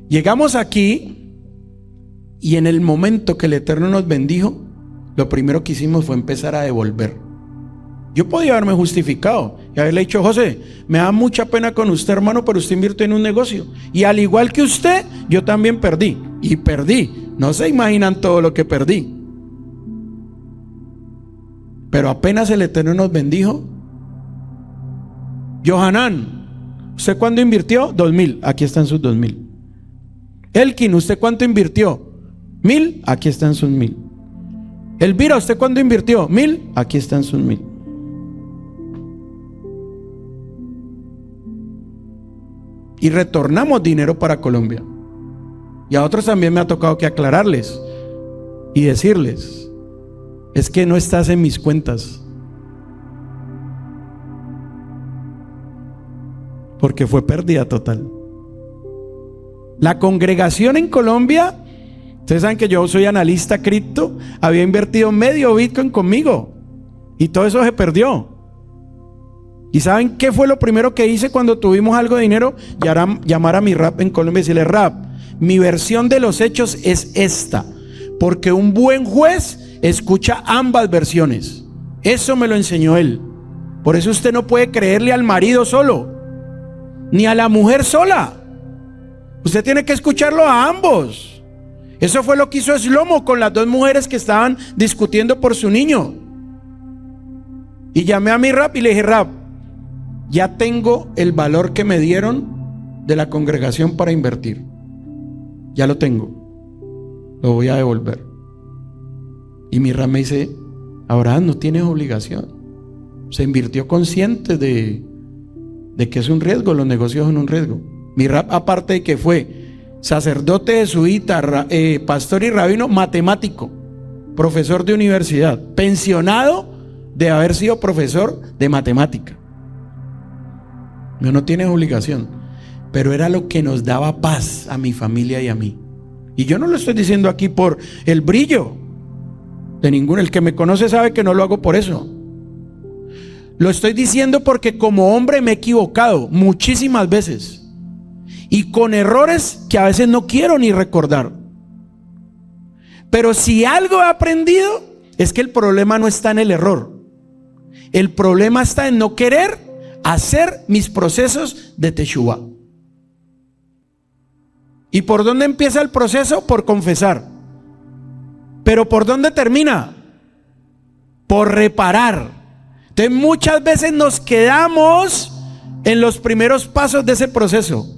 Llegamos aquí y en el momento que el Eterno nos bendijo, lo primero que hicimos fue empezar a devolver. Yo podía haberme justificado y haberle dicho: José, me da mucha pena con usted, hermano, pero usted invirtió en un negocio y al igual que usted, yo también perdí. Y perdí. No se imaginan todo lo que perdí. Pero apenas el Eterno nos bendijo. Johanán, ¿usted cuánto invirtió? 2,000. Aquí están sus 2,000. Elkin, ¿usted cuánto invirtió? 1,000. Aquí están sus 1,000. Elvira, ¿usted cuánto invirtió? 1,000. Aquí están sus 1,000. Y retornamos dinero para Colombia. Y a otros también me ha tocado que aclararles y decirles: es que no estás en mis cuentas, porque fue pérdida total. La congregación en Colombia, ustedes saben que yo soy analista cripto, había invertido medio Bitcoin conmigo y todo eso se perdió. ¿Y saben qué fue lo primero que hice cuando tuvimos algo de dinero? Llamar a mi rap en Colombia y decirle: rap, mi versión de los hechos es esta, porque un buen juez escucha ambas versiones. Eso me lo enseñó él. Por eso usted no puede creerle al marido solo, ni a la mujer sola. Usted tiene que escucharlo a ambos. Eso fue lo que hizo Shlomo con las 2 mujeres que estaban discutiendo por su niño. Y llamé a mi rap y le dije: rap, ya tengo el valor que me dieron de la congregación para invertir. Ya lo tengo, lo voy a devolver. Y mi rap me dice: Abraham, no tienes obligación. Se invirtió consciente de que es un riesgo, los negocios son un riesgo. Mi rap, aparte de que fue sacerdote jesuita, pastor y rabino, matemático, profesor de universidad, pensionado de haber sido profesor de matemática. No tiene obligación, pero era lo que nos daba paz a mi familia y a mí. Y yo no lo estoy diciendo aquí por el brillo de ninguno. El que me conoce sabe que no lo hago por eso. Lo estoy diciendo porque como hombre me he equivocado muchísimas veces y con errores que a veces no quiero ni recordar. Pero si algo he aprendido es que el problema no está en el error. El problema está en no querer hacer mis procesos de Teshuvá. ¿Y por dónde empieza el proceso? Por confesar. ¿Pero por dónde termina? Por reparar. Entonces muchas veces nos quedamos en los primeros pasos de ese proceso.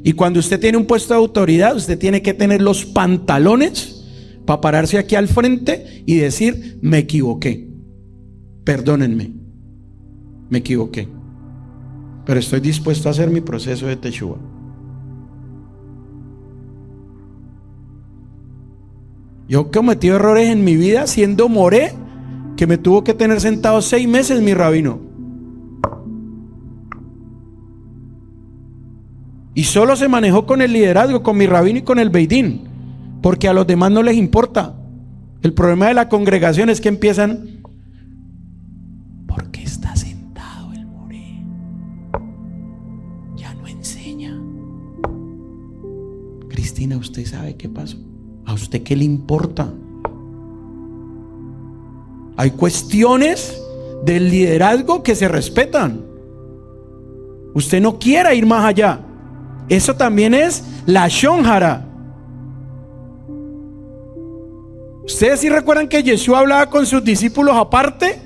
Y cuando usted tiene un puesto de autoridad, usted tiene que tener los pantalones para pararse aquí al frente y decir: me equivoqué, perdónenme, me equivoqué, pero estoy dispuesto a hacer mi proceso de Teshuvá. Yo he cometido errores en mi vida siendo moré, que me tuvo que tener sentado 6 meses mi rabino. Y solo se manejó con el liderazgo, con mi rabino y con el beidín, porque a los demás no les importa. El problema de la congregación es que empiezan: ¿por qué está sentado el moré? Ya no enseña. Cristina, ¿usted sabe qué pasó? ¿A usted qué le importa? Hay cuestiones del liderazgo que se respetan. Usted no quiera ir más allá. Eso también es la shonjara. Ustedes sí recuerdan que Yeshua hablaba con sus discípulos aparte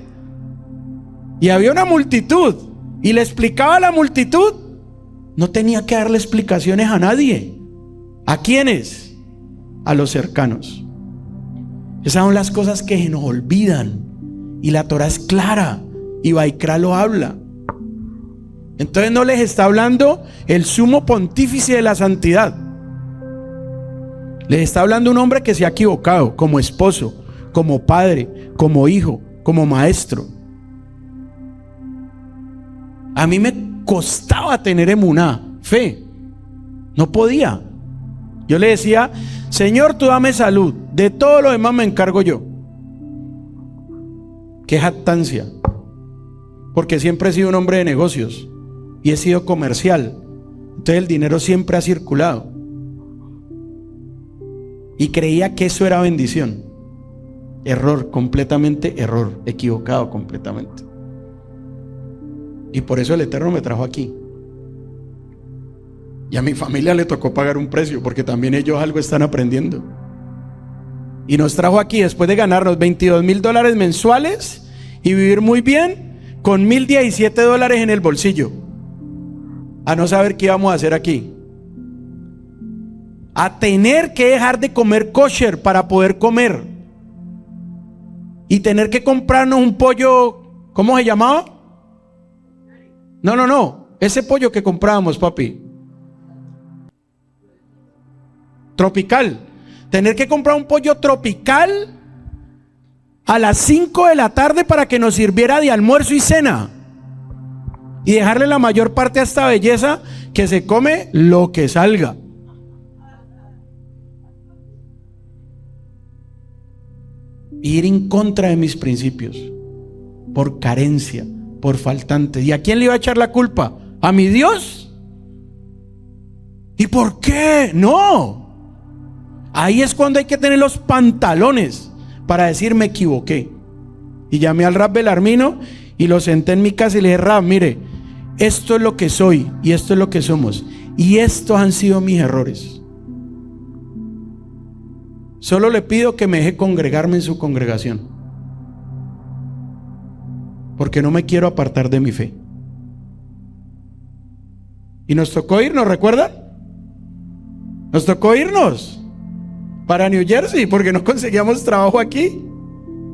y había una multitud y le explicaba a la multitud. No tenía que darle explicaciones a nadie. ¿A quiénes? A los cercanos. Esas son las cosas que se nos olvidan y la Torah es clara y Vaikra lo habla. Entonces no les está hablando el sumo pontífice de la santidad. Les está hablando un hombre que se ha equivocado como esposo, como padre, como hijo, como maestro. A mí me costaba tener emuná, fe. No podía. Yo le decía: Señor, tú dame salud, de todo lo demás me encargo yo. Qué jactancia, porque siempre he sido un hombre de negocios y he sido comercial. Entonces el dinero siempre ha circulado y creía que eso era bendición. Error, completamente error, equivocado completamente. Y por eso el Eterno me trajo aquí. Y a mi familia le tocó pagar un precio, porque también ellos algo están aprendiendo. Y nos trajo aquí después de ganarnos $22,000 mensuales y vivir muy bien con $1,017 en el bolsillo, a no saber qué íbamos a hacer aquí, a tener que dejar de comer kosher para poder comer y tener que comprarnos un pollo. ¿Cómo se llamaba? No, ese pollo que comprábamos, papi, tropical. Tener que comprar un pollo tropical a las 5 de la tarde para que nos sirviera de almuerzo y cena, y dejarle la mayor parte a esta belleza que se come lo que salga. Ir en contra de mis principios por carencia, por faltante. ¿Y a quién le iba a echar la culpa? ¿A mi Dios? ¿Y por qué? No. Ahí es cuando hay que tener los pantalones para decir: me equivoqué. Y llamé al Rab Belarmino y lo senté en mi casa y le dije: Rab, mire, esto es lo que soy y esto es lo que somos, y estos han sido mis errores. Solo le pido que me deje congregarme en su congregación, porque no me quiero apartar de mi fe. Y nos tocó irnos, ¿recuerdan? Nos tocó irnos para New Jersey porque no conseguíamos trabajo aquí,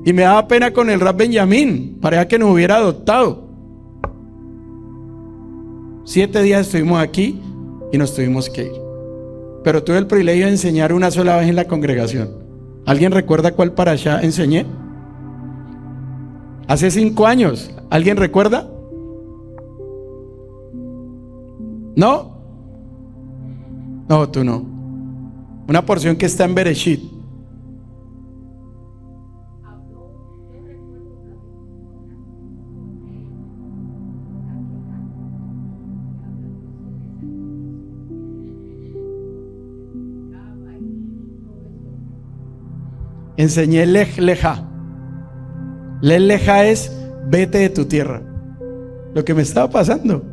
y me daba pena con el Rab Benjamín, parecía que nos hubiera adoptado. 7 días estuvimos aquí y nos tuvimos que ir. Pero tuve el privilegio de enseñar una sola vez en la congregación. ¿Alguien recuerda cuál parashá enseñé? Hace 5 años. ¿Alguien recuerda? ¿No? No, tú no. Una porción que está en Bereshit. Enseñé Lej Leja. Lej Leja es vete de tu tierra. Lo que me estaba pasando.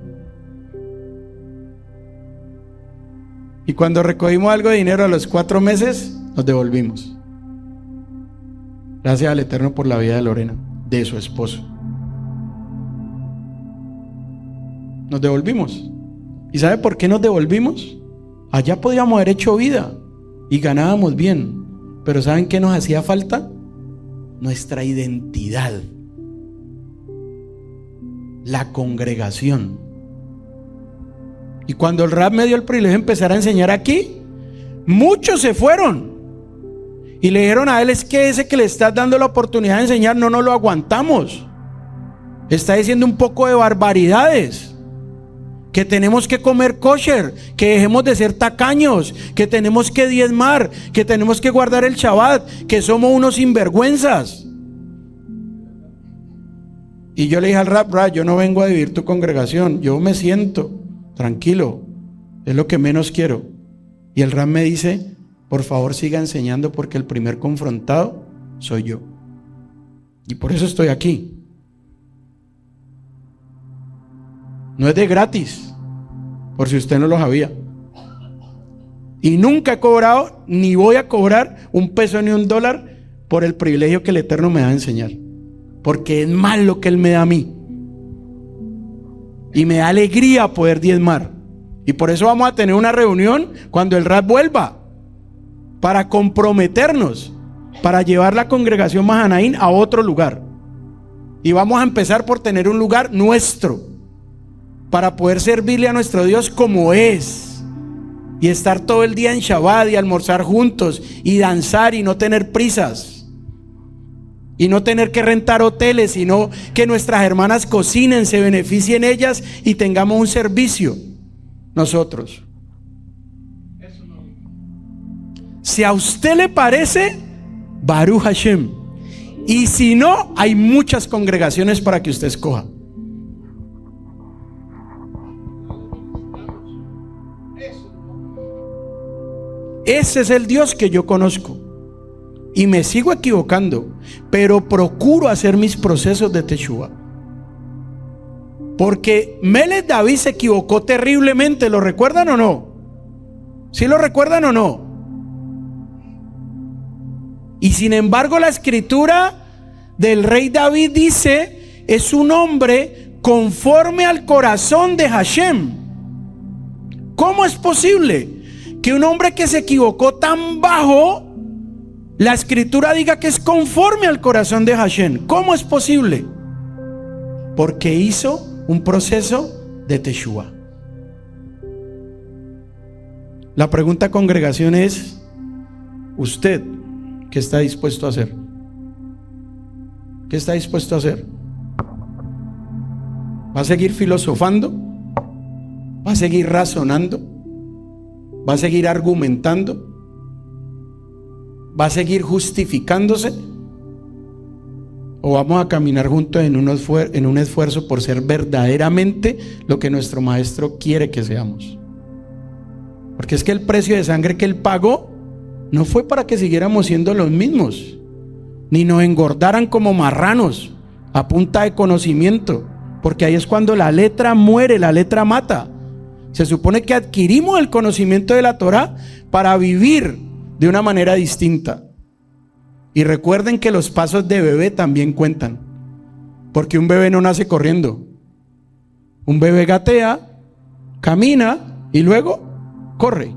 Y cuando recogimos algo de dinero a los 4 meses, nos devolvimos. Gracias al Eterno por la vida de Lorena, de su esposo. Nos devolvimos. ¿Y sabe por qué nos devolvimos? Allá podíamos haber hecho vida y ganábamos bien. Pero ¿saben qué nos hacía falta? Nuestra identidad. La congregación. Y cuando el Rab me dio el privilegio de empezar a enseñar aquí, muchos se fueron. Y le dijeron a él, es que ese que le estás dando la oportunidad de enseñar no nos lo aguantamos. Está diciendo un poco de barbaridades. Que tenemos que comer kosher, que dejemos de ser tacaños, que tenemos que diezmar, que tenemos que guardar el Shabbat, que somos unos sinvergüenzas. Y yo le dije al Rab, yo no vengo a dividir tu congregación, yo me siento tranquilo, es lo que menos quiero. Y el Rab me dice, por favor siga enseñando porque el primer confrontado soy yo. Y por eso estoy aquí. No es de gratis, por si usted no lo sabía. Y nunca he cobrado, ni voy a cobrar un peso ni un dólar por el privilegio que el Eterno me da de enseñar. Porque es más lo que Él me da a mí. Y me da alegría poder diezmar. Y por eso vamos a tener una reunión cuando el Rab vuelva. Para comprometernos, para llevar la congregación Mahanaín a otro lugar. Y vamos a empezar por tener un lugar nuestro. Para poder servirle a nuestro Dios como es. Y estar todo el día en Shabbat y almorzar juntos. Y danzar y no tener prisas. Y no tener que rentar hoteles, sino que nuestras hermanas cocinen, se beneficien ellas y tengamos un servicio nosotros. Si a usted le parece, Baruch Hashem. Y si no, hay muchas congregaciones para que usted escoja. Ese es el Dios que yo conozco. Y me sigo equivocando, pero procuro hacer mis procesos de Teshuvah. Porque Melech David se equivocó terriblemente. ¿Lo recuerdan o no? ¿Sí lo recuerdan o no? Y sin embargo la escritura del rey David dice, es un hombre conforme al corazón de Hashem. ¿Cómo es posible que un hombre que se equivocó tan bajo, la escritura diga que es conforme al corazón de Hashem? ¿Cómo es posible? Porque hizo un proceso de Teshuvah. La pregunta, congregación, es: ¿usted qué está dispuesto a hacer? ¿Qué está dispuesto a hacer? ¿Va a seguir filosofando? ¿Va a seguir razonando? ¿Va a seguir argumentando? ¿Va a seguir justificándose? ¿O vamos a caminar juntos en un esfuerzo por ser verdaderamente lo que nuestro Maestro quiere que seamos? Porque es que el precio de sangre que Él pagó no fue para que siguiéramos siendo los mismos, ni nos engordaran como marranos a punta de conocimiento, porque ahí es cuando la letra muere, la letra mata. Se supone que adquirimos el conocimiento de la Torah para vivir de una manera distinta. Y recuerden que los pasos de bebé también cuentan, porque un bebé no nace corriendo. Un bebé gatea, camina y luego corre.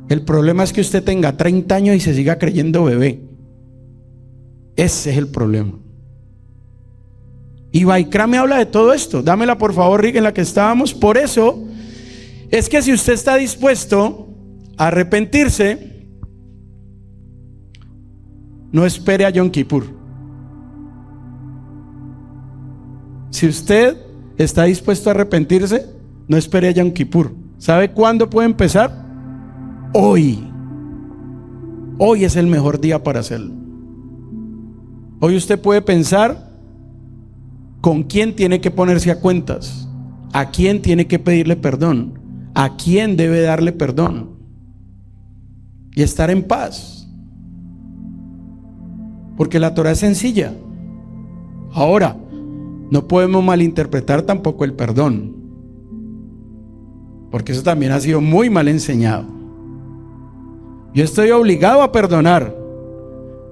El problema es que usted tenga 30 años y se siga creyendo bebé. Ese es el problema. Y Vaikra me habla de todo esto. Dámela por favor, Rick, en la que estábamos. Por eso es que si usted está dispuesto a arrepentirse, no espere a Yom Kippur. Si usted está dispuesto a arrepentirse, no espere a Yom Kippur. ¿Sabe cuándo puede empezar? Hoy. Hoy es el mejor día para hacerlo. Hoy usted puede pensar con quién tiene que ponerse a cuentas, a quién tiene que pedirle perdón, a quién debe darle perdón y estar en paz. Porque la Torah es sencilla. Ahora, no podemos malinterpretar tampoco el perdón, porque eso también ha sido muy mal enseñado. Yo estoy obligado a perdonar,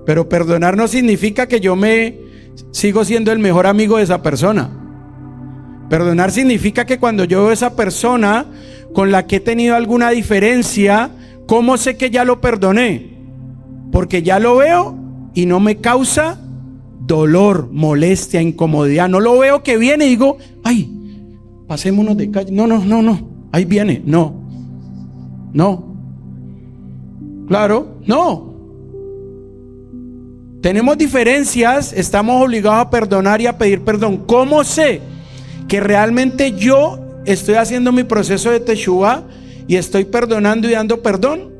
pero perdonar no significa que yo me sigo siendo el mejor amigo de esa persona. Perdonar significa que cuando yo veo a esa persona con la que he tenido alguna diferencia, ¿cómo sé que ya lo perdoné? Porque ya lo veo y no me causa dolor, molestia, incomodidad. No lo veo que viene y digo, ay, pasémonos de calle. No, ahí viene. No. Claro, no. Tenemos diferencias, estamos obligados a perdonar y a pedir perdón. ¿Cómo sé que realmente yo estoy haciendo mi proceso de Teshuvá y estoy perdonando y dando perdón?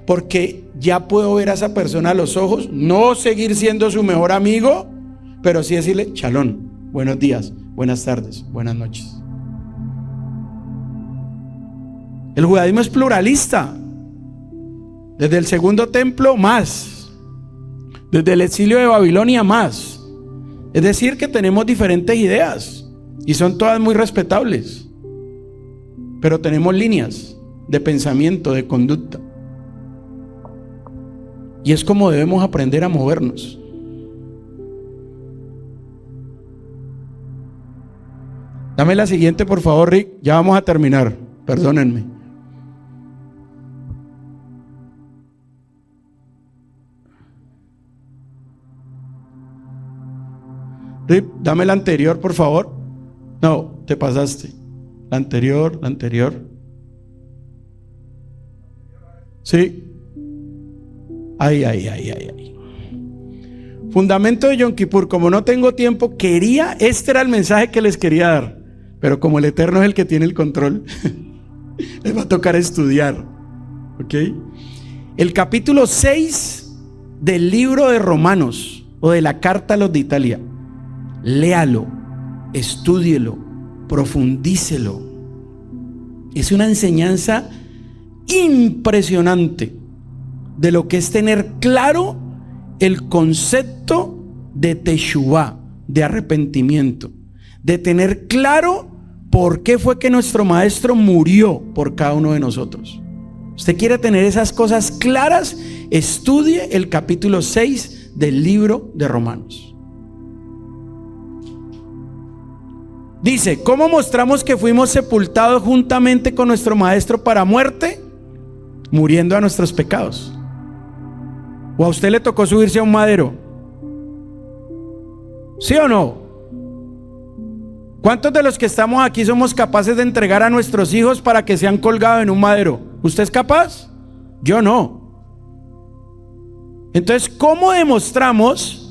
Porque ya puedo ver a esa persona a los ojos, no seguir siendo su mejor amigo, pero sí decirle, Shalom, buenos días, buenas tardes, buenas noches. El judaísmo es pluralista. Desde el segundo templo más, desde el exilio de Babilonia más. Es decir, que tenemos diferentes ideas y son todas muy respetables, pero tenemos líneas de pensamiento, de conducta, y es como debemos aprender a movernos. Dame la siguiente por favor, Rick, ya vamos a terminar, perdónenme. Rick, dame la anterior por favor. No, te pasaste. La anterior. Sí. Ay. Fundamento de Yom Kippur. Como no tengo tiempo, este era el mensaje que les quería dar, pero como el Eterno es el que tiene el control, les va a tocar estudiar. ¿Ok? El capítulo 6 del libro de Romanos, o de la carta a los de Italia. Léalo, estúdielo, profundícelo. Es una enseñanza impresionante de lo que es tener claro el concepto de Teshuvá, de arrepentimiento, de tener claro por qué fue que nuestro maestro murió por cada uno de nosotros. Usted quiere tener esas cosas claras, estudie el capítulo 6 del libro de Romanos. Dice, ¿cómo mostramos que fuimos sepultados juntamente con nuestro maestro para muerte? Muriendo a nuestros pecados. ¿O a usted le tocó subirse a un madero? ¿Sí o no? ¿Cuántos de los que estamos aquí somos capaces de entregar a nuestros hijos para que sean colgados en un madero? ¿Usted es capaz? Yo no. Entonces, ¿cómo demostramos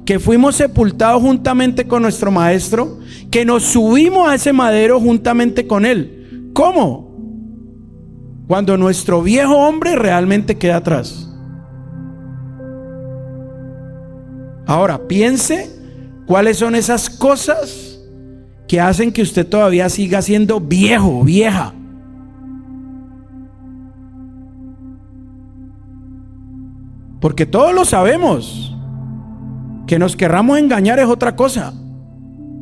que fuimos sepultados juntamente con nuestro maestro, que nos subimos a ese madero juntamente con él? ¿Cómo? Cuando nuestro viejo hombre realmente queda atrás. Ahora piense cuáles son esas cosas que hacen que usted todavía siga siendo viejo, vieja. Porque todos lo sabemos. Que nos querramos engañar es otra cosa,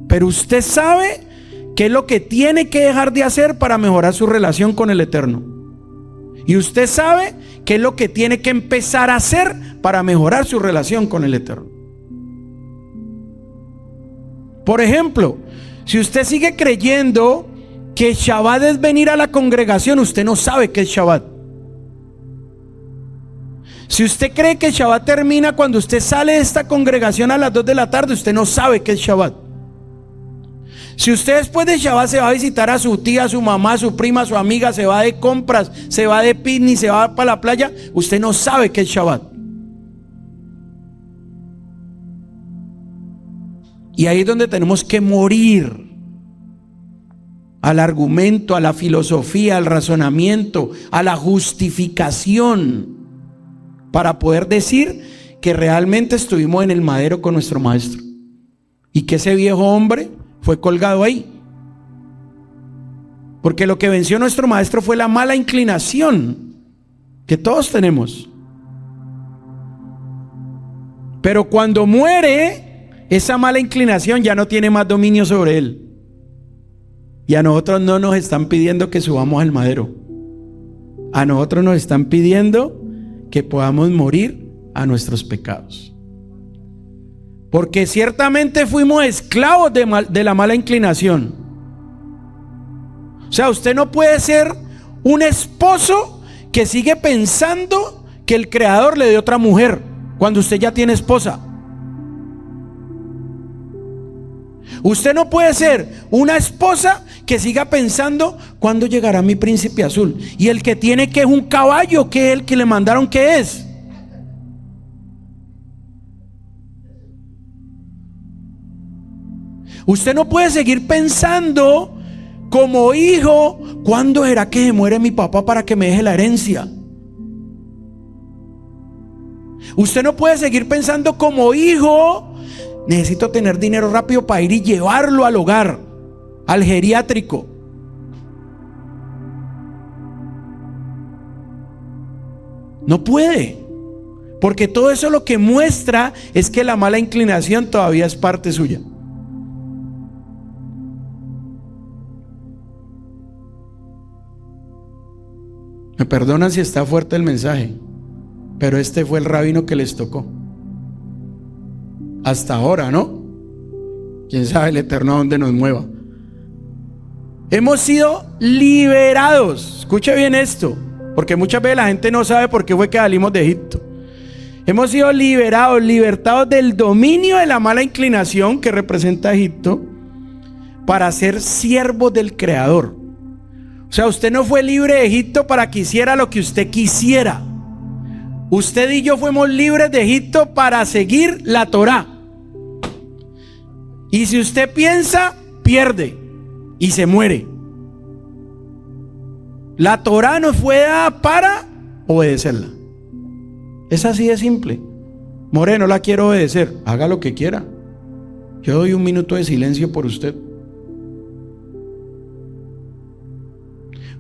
pero usted sabe qué es lo que tiene que dejar de hacer para mejorar su relación con el Eterno, y usted sabe qué es lo que tiene que empezar a hacer para mejorar su relación con el Eterno. Por ejemplo, si usted sigue creyendo que Shabbat es venir a la congregación, usted no sabe qué es Shabbat. Si usted cree que Shabbat termina cuando usted sale de esta congregación a las 2 de la tarde, usted no sabe qué es Shabbat. Si usted después de Shabbat se va a visitar a su tía, a su mamá, a su prima, a su amiga, se va de compras, se va de picnic, se va para la playa, usted no sabe qué es Shabbat. Y ahí es donde tenemos que morir al argumento, a la filosofía, al razonamiento, a la justificación, para poder decir que realmente estuvimos en el madero con nuestro maestro y que ese viejo hombre fue colgado ahí. Porque lo que venció a nuestro maestro fue la mala inclinación que todos tenemos. Pero cuando muere, esa mala inclinación ya no tiene más dominio sobre él. Y a nosotros no nos están pidiendo que subamos al madero. A nosotros nos están pidiendo que podamos morir a nuestros pecados. Porque ciertamente fuimos esclavos de la mala inclinación. O sea, usted no puede ser un esposo que sigue pensando que el Creador le dio otra mujer cuando usted ya tiene esposa. Usted no puede ser una esposa que siga pensando ¿cuándo llegará mi príncipe azul? Y el que tiene que es un caballo, que es el que le mandaron que es. Usted no puede seguir pensando como hijo, ¿cuándo será que se muere mi papá para que me deje la herencia? Usted no puede seguir pensando como hijo, necesito tener dinero rápido para ir y llevarlo al hogar, al geriátrico. No puede, porque todo eso lo que muestra es que la mala inclinación todavía es parte suya. Me perdonan si está fuerte el mensaje, pero este fue el rabino que les tocó. Hasta ahora, ¿no? Quién sabe el Eterno a dónde nos mueva. Hemos sido liberados. Escuche bien esto, porque muchas veces la gente no sabe por qué fue que salimos de Egipto. Hemos sido liberados, libertados del dominio de la mala inclinación que representa Egipto, para ser siervos del Creador. O sea, usted no fue libre de Egipto para que hiciera lo que usted quisiera. Usted y yo fuimos libres de Egipto para seguir la Torá. Y si usted piensa, pierde y se muere. La Torá nos fue dada para obedecerla. Es así de simple. Moreno, la quiero obedecer. Haga lo que quiera. Yo doy un minuto de silencio por usted.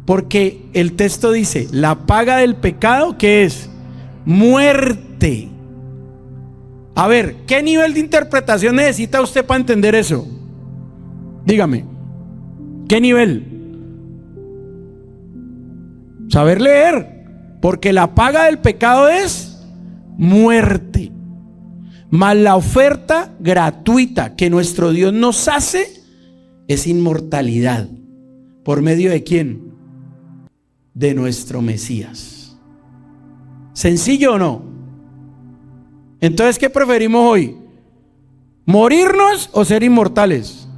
Porque el texto dice, la paga del pecado, ¿qué es? Muerte. A ver, ¿qué nivel de interpretación necesita usted para entender eso? Dígame, ¿qué nivel? Saber leer, porque la paga del pecado es muerte. Mas la oferta gratuita que nuestro Dios nos hace es inmortalidad. ¿Por medio de quién? De nuestro Mesías. ¿Sencillo o no? Entonces, ¿qué preferimos hoy? ¿Morirnos o ser inmortales?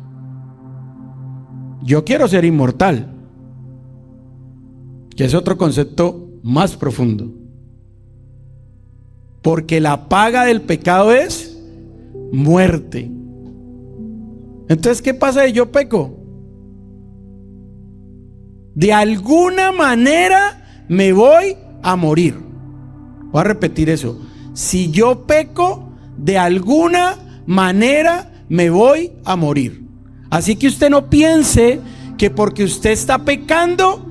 Yo quiero ser inmortal, que es otro concepto más profundo. Porque la paga del pecado es muerte. Entonces, ¿qué pasa si yo peco? De alguna manera me voy a morir. Voy a repetir eso. Si yo peco, de alguna manera me voy a morir. Así que usted no piense que porque usted está pecando,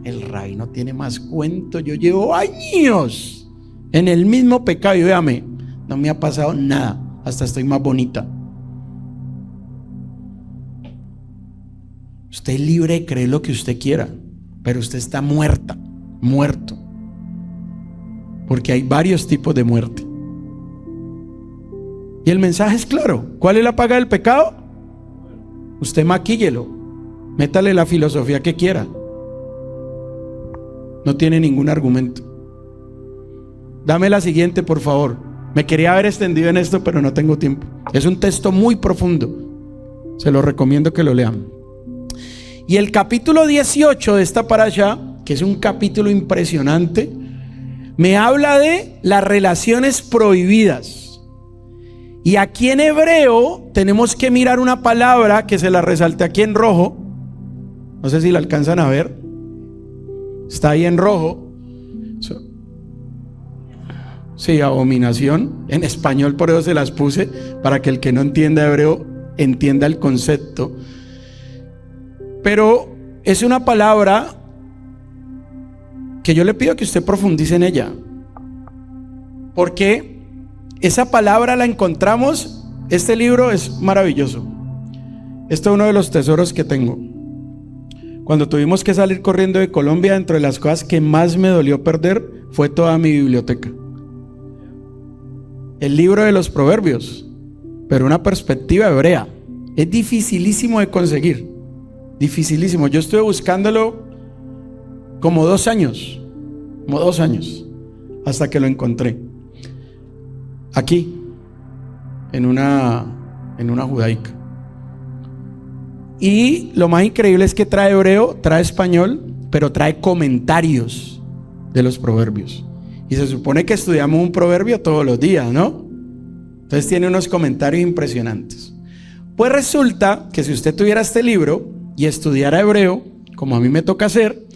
el rabino tiene más cuento. Yo llevo años en el mismo pecado y véame, no me ha pasado nada, hasta estoy más bonita. Usted es libre de creer lo que usted quiera, pero usted está muerta, muerto. Porque hay varios tipos de muerte. Y el mensaje es claro. ¿Cuál es la paga del pecado? Usted maquíllelo, métale la filosofía que quiera. No tiene ningún argumento. Dame la siguiente, por favor. Me quería haber extendido en esto, pero no tengo tiempo. Es un texto muy profundo. Se lo recomiendo que lo lean. Y el capítulo 18 de esta parashá, que es un capítulo impresionante, me habla de las relaciones prohibidas. Y aquí en hebreo tenemos que mirar una palabra que se la resalté aquí en rojo. No sé si la alcanzan a ver. Está ahí en rojo. Sí, abominación. En español por eso se las puse, para que el que no entienda hebreo entienda el concepto. Pero es una palabra que yo le pido que usted profundice en ella, porque esa palabra la encontramos. Este libro es maravilloso. Este es uno de los tesoros que tengo. Cuando tuvimos que salir corriendo de Colombia, dentro de las cosas que más me dolió perder fue toda mi biblioteca. El libro de los Proverbios, pero una perspectiva hebrea. Es dificilísimo de conseguir, dificilísimo. Yo estuve buscándolo como 2 años, hasta que lo encontré. Aquí, en una judaica. Y lo más increíble es que trae hebreo, trae español, pero trae comentarios de los proverbios. Y se supone que estudiamos un proverbio todos los días, ¿no? Entonces tiene unos comentarios impresionantes. Pues resulta que si usted tuviera este libro y estudiara hebreo, como a mí me toca hacer,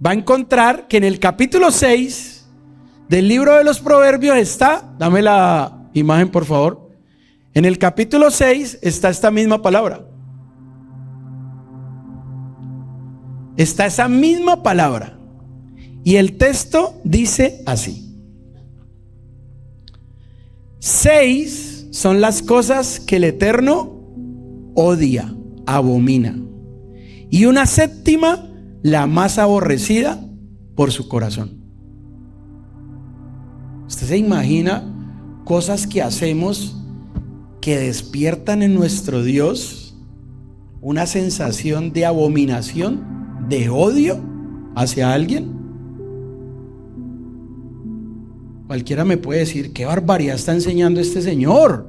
va a encontrar que en el capítulo 6 del libro de los proverbios está, dame la imagen por favor, en el capítulo 6 está esta misma palabra. Está esa misma palabra. Y el texto dice así: 6 son las cosas que el Eterno odia, abomina, y una 7ª, la más aborrecida por su corazón. ¿Usted se imagina cosas que hacemos que despiertan en nuestro Dios una sensación de abominación, de odio hacia alguien? Cualquiera me puede decir: ¿qué barbaridad está enseñando este señor?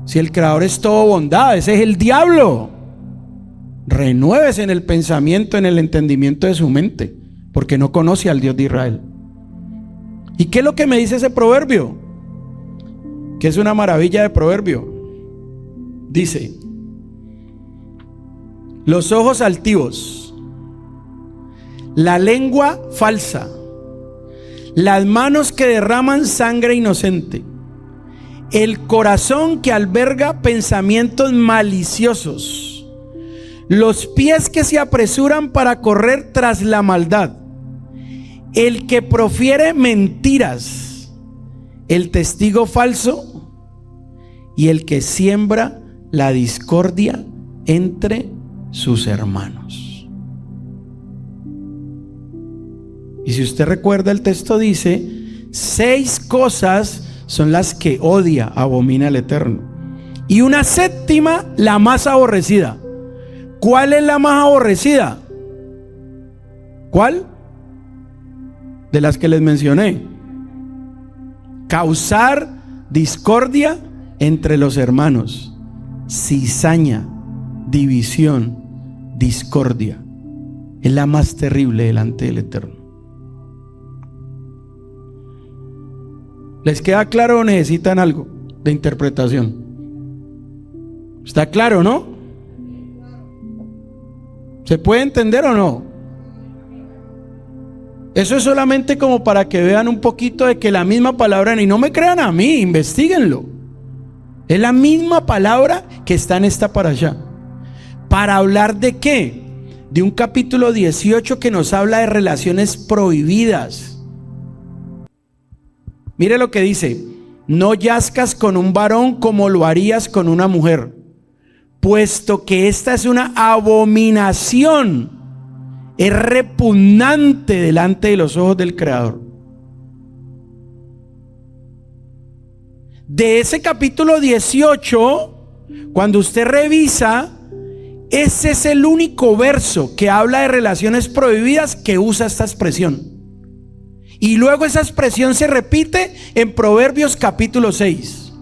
Si el creador es todo bondad, ese es el diablo. Renuévese en el pensamiento, en el entendimiento de su mente, porque no conoce al Dios de Israel. ¿Y qué es lo que me dice ese proverbio? Que es una maravilla de proverbio. Dice: los ojos altivos, la lengua falsa, las manos que derraman sangre inocente, el corazón que alberga pensamientos maliciosos, los pies que se apresuran para correr tras la maldad, el que profiere mentiras, el testigo falso y el que siembra la discordia entre sus hermanos. Y si usted recuerda, el texto dice: 6 cosas son las que odia, abomina el Eterno, y una 7ª, la más aborrecida. ¿Cuál es la más aborrecida? ¿Cuál? De las que les mencioné: causar discordia entre los hermanos, cizaña, división, discordia. Es la más terrible delante del Eterno. ¿Les queda claro o necesitan algo de interpretación? ¿Está claro, no? ¿Se puede entender o no? Eso es solamente como para que vean un poquito de que la misma palabra, y no me crean a mí, investíguenlo. Es la misma palabra que está en esta parashá. ¿Para hablar de qué? De un capítulo 18 que nos habla de relaciones prohibidas. Mire lo que dice: no yazcas con un varón como lo harías con una mujer, puesto que esta es una abominación, es repugnante delante de los ojos del Creador. De ese capítulo 18, cuando usted revisa, ese es el único verso que habla de relaciones prohibidas que usa esta expresión. Y luego esa expresión se repite en Proverbios capítulo 6.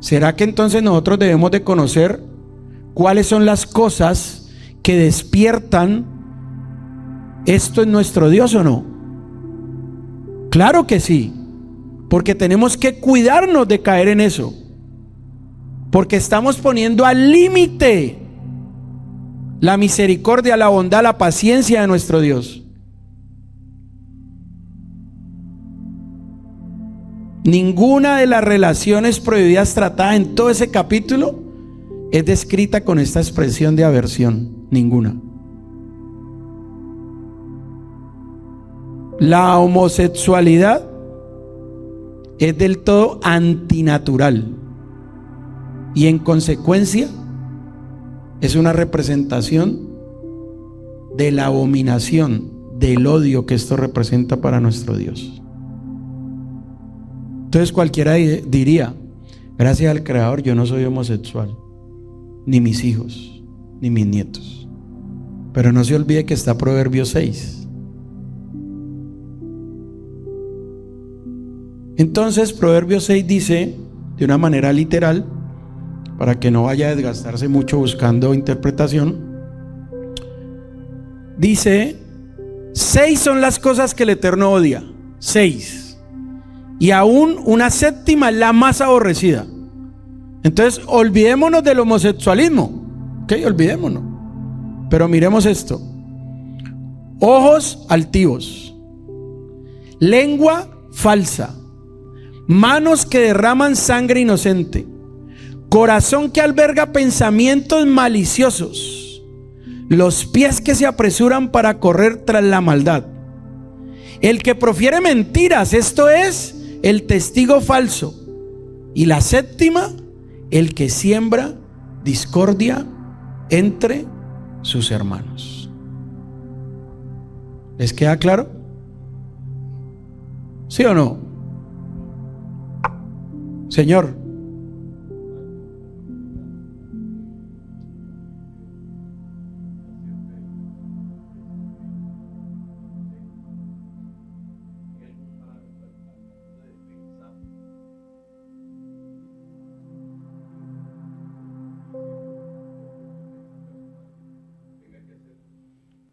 ¿Será que entonces nosotros debemos de conocer cuáles son las cosas que despiertan esto en nuestro Dios o no? Claro que sí, porque tenemos que cuidarnos de caer en eso, porque estamos poniendo al límite la misericordia, la bondad, la paciencia de nuestro Dios. Ninguna de las relaciones prohibidas tratadas en todo ese capítulo es descrita con esta expresión de aversión. Ninguna. La homosexualidad es del todo antinatural y en consecuencia es una representación de la abominación, del odio que esto representa para nuestro Dios. Entonces cualquiera diría, gracias al Creador yo no soy homosexual, ni mis hijos, ni mis nietos. Pero no se olvide que está Proverbios 6. Entonces Proverbios 6 dice, de una manera literal, para que no vaya a desgastarse mucho buscando interpretación, dice, 6 son las cosas que el Eterno odia, 6. Y aún una séptima es la más aborrecida. Entonces olvidémonos del homosexualismo, ¿ok? Olvidémonos. Pero miremos esto: ojos altivos, lengua falsa, manos que derraman sangre inocente, corazón que alberga pensamientos maliciosos, los pies que se apresuran para correr tras la maldad, el que profiere mentiras, esto es, el testigo falso, y la séptima, el que siembra discordia entre sus hermanos. ¿Les queda claro? ¿Sí o no? Señor.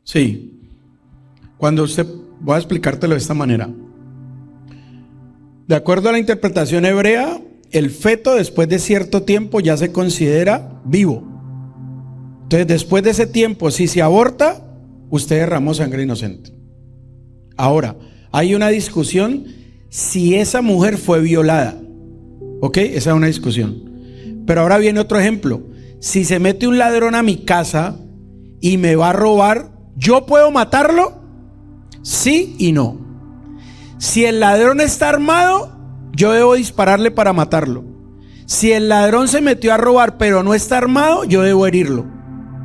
Sí. Cuando usted, voy a explicártelo de esta manera. De acuerdo a la interpretación hebrea, el feto después de cierto tiempo ya se considera vivo. Entonces después de ese tiempo, si se aborta, usted derramó sangre inocente. Ahora, hay una discusión si esa mujer fue violada. ¿Ok? Esa es una discusión. Pero ahora viene otro ejemplo. Si se mete un ladrón a mi casa y me va a robar, ¿yo puedo matarlo? Sí y no. Si el ladrón está armado, yo debo dispararle para matarlo. Si el ladrón se metió a robar pero no está armado, yo debo herirlo,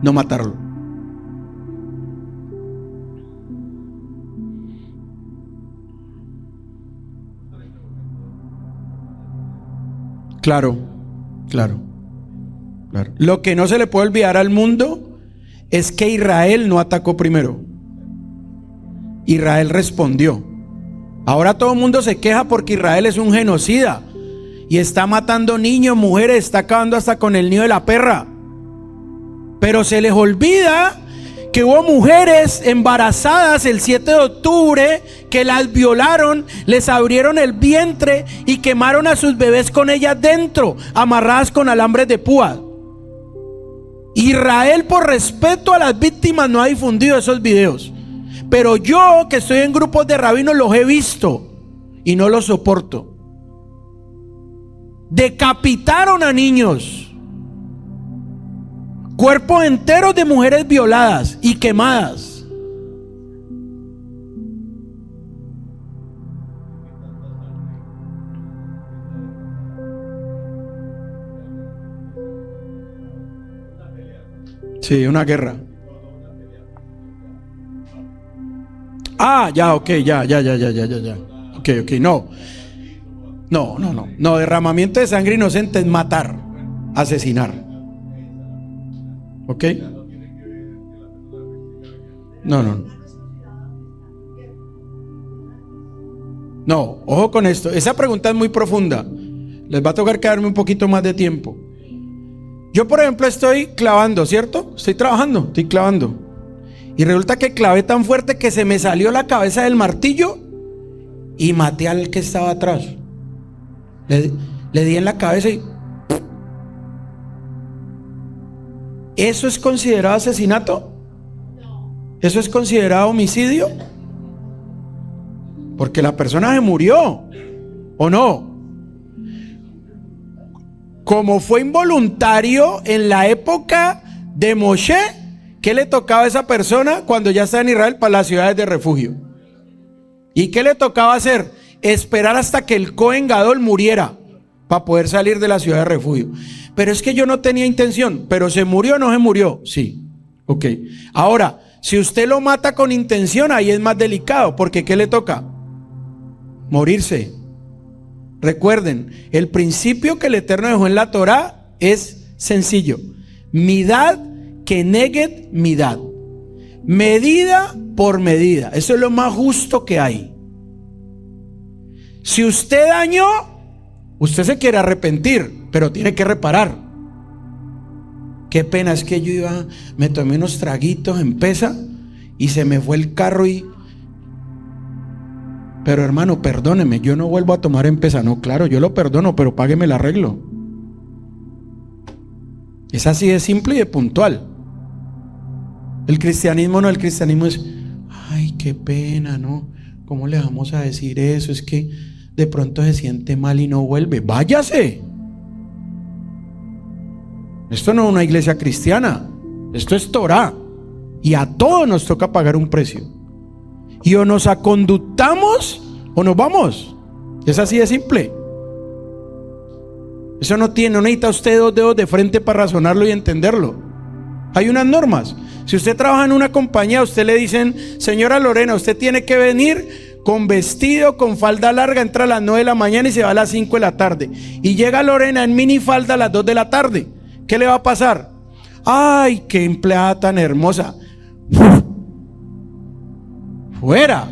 no matarlo. Claro, claro, claro. Lo que no se le puede olvidar al mundo es que Israel no atacó primero. Israel respondió. Ahora todo el mundo se queja porque Israel es un genocida y está matando niños, mujeres, está acabando hasta con el niño de la perra. Pero se les olvida que hubo mujeres embarazadas el 7 de octubre que las violaron, les abrieron el vientre y quemaron a sus bebés con ellas dentro, amarradas con alambres de púa. Israel, por respeto a las víctimas, no ha difundido esos videos. Pero yo, que estoy en grupos de rabinos, los he visto y no los soporto. Decapitaron a niños, cuerpos enteros de mujeres violadas y quemadas. Sí, una guerra. Ah, ya, ok, ya. Ok, no, derramamiento de sangre inocente es matar, asesinar. ¿Ok? No, ojo con esto. Esa pregunta es muy profunda. Les va a tocar quedarme un poquito más de tiempo. Yo, por ejemplo, estoy clavando, ¿cierto? Estoy trabajando, estoy clavando. Y resulta que clavé tan fuerte que se me salió la cabeza del martillo y maté al que estaba atrás. Le di en la cabeza y... ¿Eso es considerado asesinato? ¿Eso es considerado homicidio? Porque la persona se murió, ¿o no? Como fue involuntario en la época de Moshe, ¿qué le tocaba a esa persona cuando ya está en Israel para las ciudades de refugio? ¿Y qué le tocaba hacer? Esperar hasta que el Cohen Gadol muriera para poder salir de la ciudad de refugio. Pero es que yo no tenía intención. ¿Pero se murió o no se murió? Sí. Ok. Ahora, si usted lo mata con intención, ahí es más delicado, porque ¿qué le toca? Morirse. Recuerden, el principio que el Eterno dejó en la Torá es sencillo. Midad keneged midad. Medida por medida. Eso es lo más justo que hay. Si usted dañó, usted se quiere arrepentir, pero tiene que reparar. Qué pena, es que yo me tomé unos traguitos en Pesa y se me fue el carro y... Pero hermano, perdóneme, yo no vuelvo a tomar en Pesa. No, claro, yo lo perdono, pero págueme el arreglo. Es así de simple y de puntual. El cristianismo no, el cristianismo es, ay, qué pena, ¿no? ¿Cómo le vamos a decir eso? Es que de pronto se siente mal y no vuelve. ¡Váyase! Esto no es una iglesia cristiana, esto es Torah. Y a todos nos toca pagar un precio. Y o nos aconductamos o nos vamos. Es así de simple. Eso no necesita usted dos dedos de frente para razonarlo y entenderlo. Hay unas normas. Si usted trabaja en una compañía, a usted le dicen, señora Lorena, usted tiene que venir con vestido, con falda larga, entra a las 9 de la mañana y se va a las 5 de la tarde. Y llega Lorena en minifalda a las 2 de la tarde. ¿Qué le va a pasar? ¡Ay, qué empleada tan hermosa! ¡Fuera!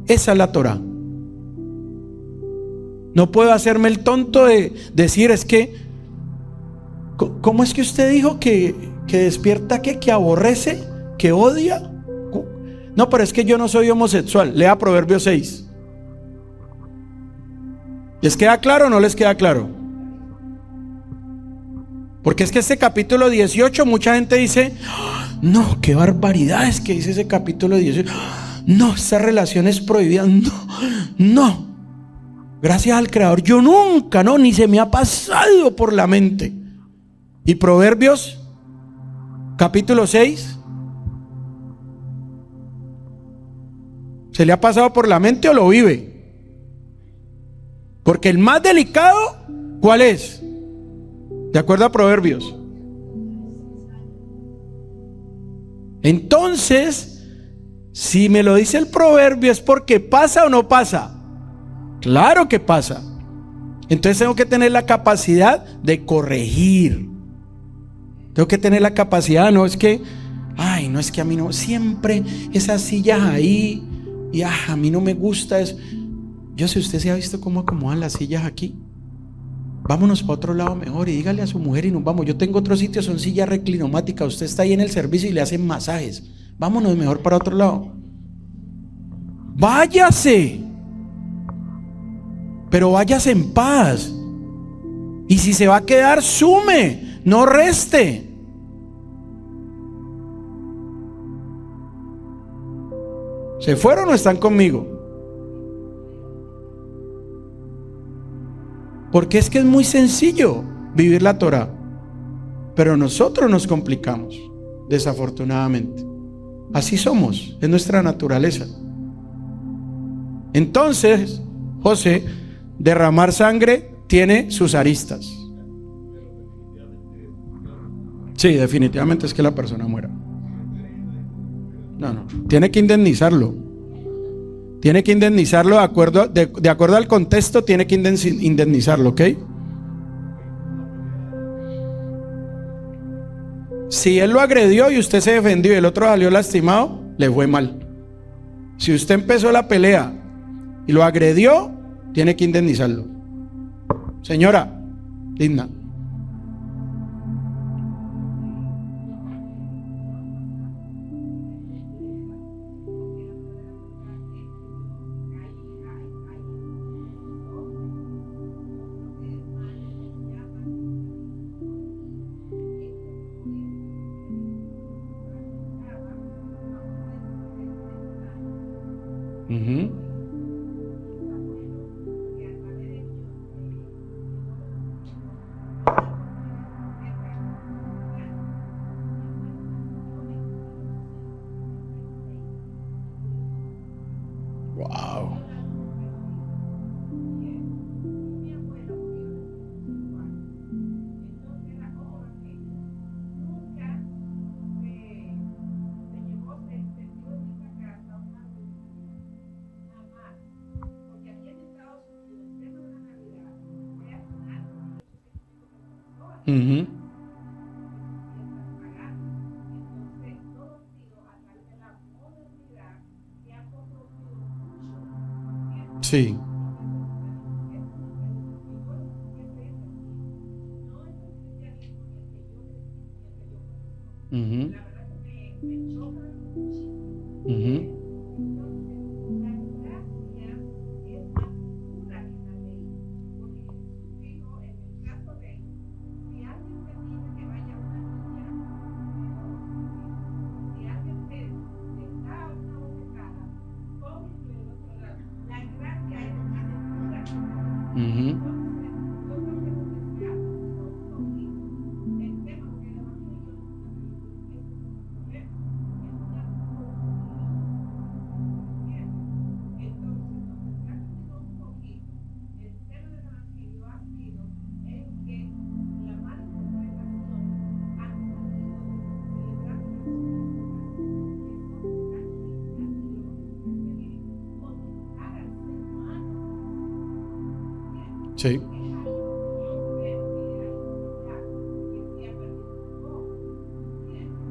Esa es la Torah. No puedo hacerme el tonto de decir, es que, ¿cómo es que usted dijo que despierta que aborrece, que odia? No, pero es que yo no soy homosexual. Lea Proverbios 6. ¿Les queda claro o no les queda claro? Porque es que este capítulo 18, mucha gente dice, no, qué barbaridades que dice ese capítulo 18. No, esa relación es prohibida. No. Gracias al Creador, yo nunca, no, ni se me ha pasado por la mente. Y Proverbios, capítulo 6, ¿se le ha pasado por la mente o lo vive? Porque el más delicado, ¿cuál es? De acuerdo a Proverbios. Entonces, si me lo dice el proverbio, ¿es porque pasa o no pasa? Claro que pasa. Entonces tengo que tener la capacidad de corregir. Tengo que tener la capacidad, no es que, ay, no es que a mí no, siempre esas sillas ahí, y a mí no me gusta eso. Yo sé, usted se ha visto cómo acomodan las sillas aquí. Vámonos para otro lado mejor y dígale a su mujer y nos vamos. Yo tengo otro sitio, son sillas reclinomáticas. Usted está ahí en el servicio y le hacen masajes. Vámonos mejor para otro lado. Váyase. Pero váyase en paz. Y si se va a quedar, sume, no reste. ¿Se fueron o están conmigo? Porque es que es muy sencillo vivir la Torah, pero nosotros nos complicamos, desafortunadamente. Así somos, es nuestra naturaleza. Entonces, José, derramar sangre tiene sus aristas. Sí, definitivamente es que la persona muera. No, tiene que indemnizarlo. Tiene que indemnizarlo de acuerdo al contexto, tiene que indemnizarlo, ¿ok? Si él lo agredió y usted se defendió y el otro salió lastimado, le fue mal. Si usted empezó la pelea y lo agredió, tiene que indemnizarlo. Señora, digna. Ujú. Wow. Ujú. Sí. Ujú. Ujú. Ujú. Sí.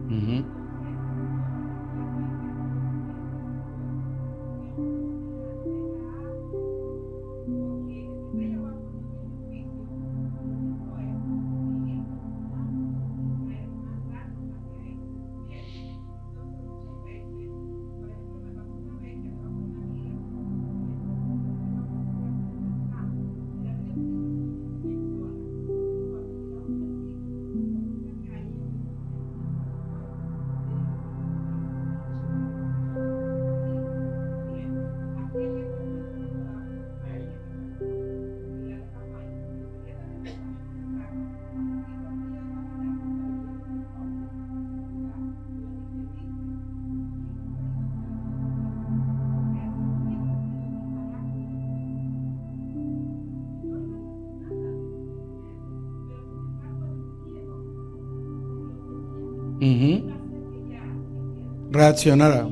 Ujú. Ujú. Reaccionará.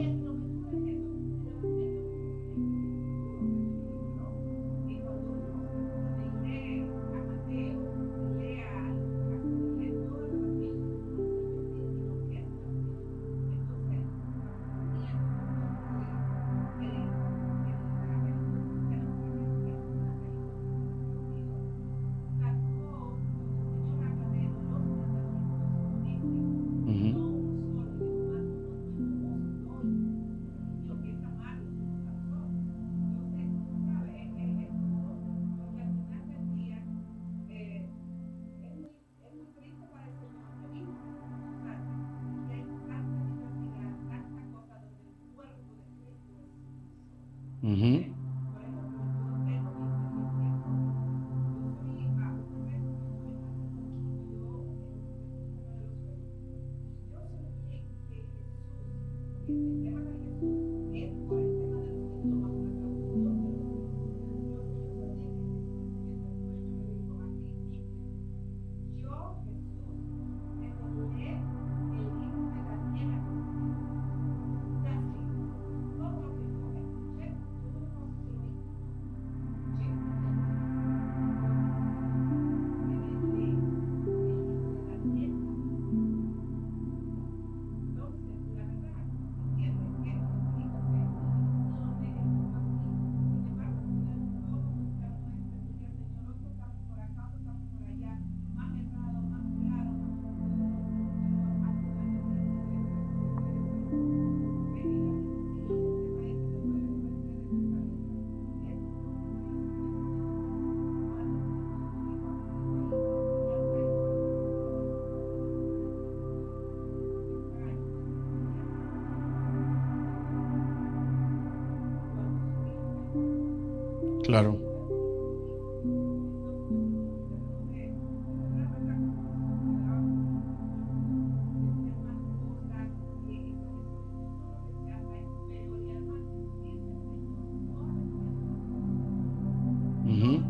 Ujú. Ujú. Claro. Ujú.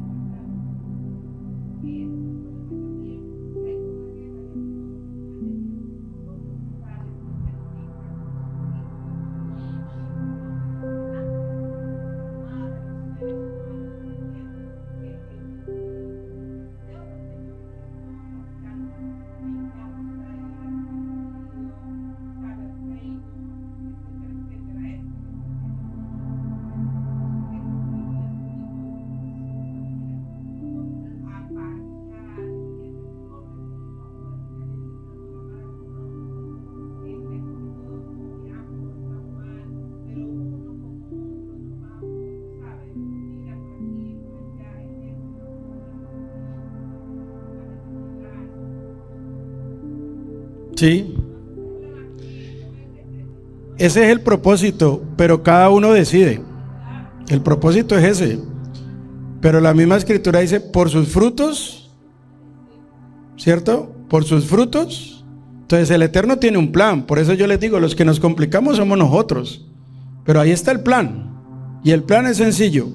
Sí. Ese es el propósito, pero cada uno decide. El propósito es ese. Pero la misma escritura dice, por sus frutos, ¿cierto? Por sus frutos. Entonces el Eterno tiene un plan. Por eso yo les digo, los que nos complicamos somos nosotros. Pero ahí está el plan. Y el plan es sencillo.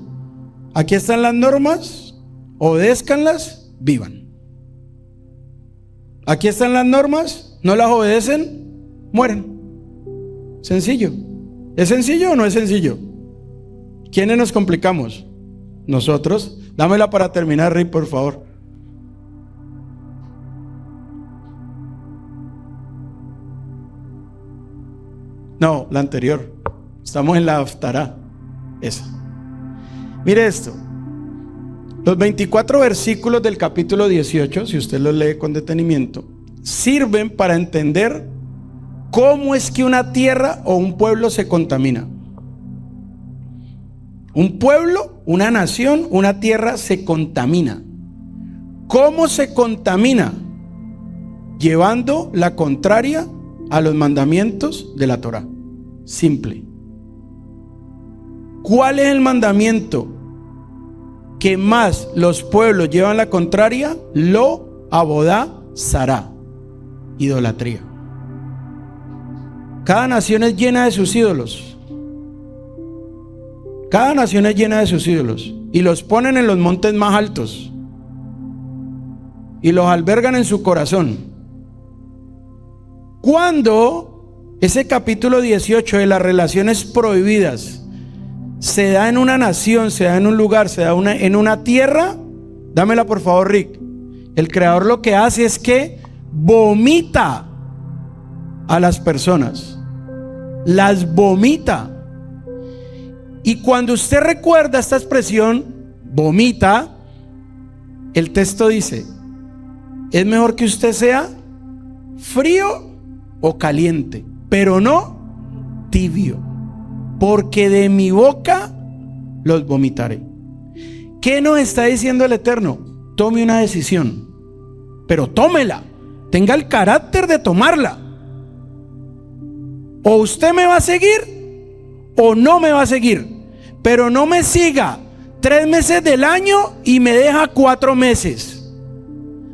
Aquí están las normas, obedézcanlas, vivan. Aquí están las normas, no las obedecen, mueren. Sencillo. ¿Es sencillo o no es sencillo? ¿Quiénes nos complicamos? Nosotros. Dámela para terminar, Rick, por favor. No, la anterior. Estamos en la Haftará. Esa. Mire esto. Los 24 versículos del capítulo 18, si usted los lee con detenimiento, sirven para entender cómo es que una tierra o un pueblo se contamina. Un pueblo, una nación, una tierra se contamina. ¿Cómo se contamina? Llevando la contraria a los mandamientos de la Torá. Simple. ¿Cuál es el mandamiento que más los pueblos llevan la contraria? Lo abodá sará, idolatría. Cada nación es llena de sus ídolos. Cada nación es llena de sus ídolos y los ponen en los montes más altos y los albergan en su corazón. Cuando ese capítulo 18 de las relaciones prohibidas se da en una nación, se da en un lugar, se da en una tierra, dámela por favor, Rick. El creador lo que hace es que vomita a las personas, las vomita. Y cuando usted recuerda esta expresión, vomita, el texto dice, es mejor que usted sea frío o caliente, pero no tibio, porque de mi boca los vomitaré. ¿Qué nos está diciendo el Eterno? Tome una decisión, pero tómela, tenga el carácter de tomarla. O usted me va a seguir o no me va a seguir, pero no me siga 3 meses del año y me deja 4 meses.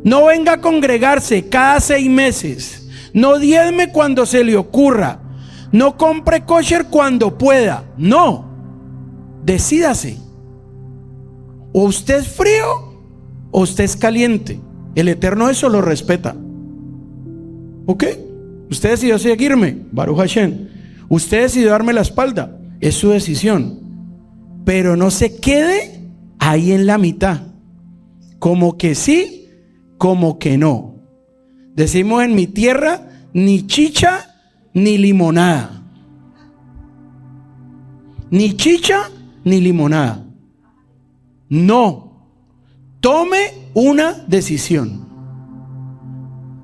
No venga a congregarse cada 6 meses. No diezme cuando se le ocurra. No compre kosher cuando pueda. No. Decídase. O usted es frío o usted es caliente. El Eterno eso lo respeta. ¿Ok? Usted decidió seguirme, Baruch Hashem. Usted decidió darme la espalda. Es su decisión. Pero no se quede ahí en la mitad. Como que sí, como que no. Decimos en mi tierra, ni chicha ni limonada. Ni chicha ni limonada. No. Tome una decisión.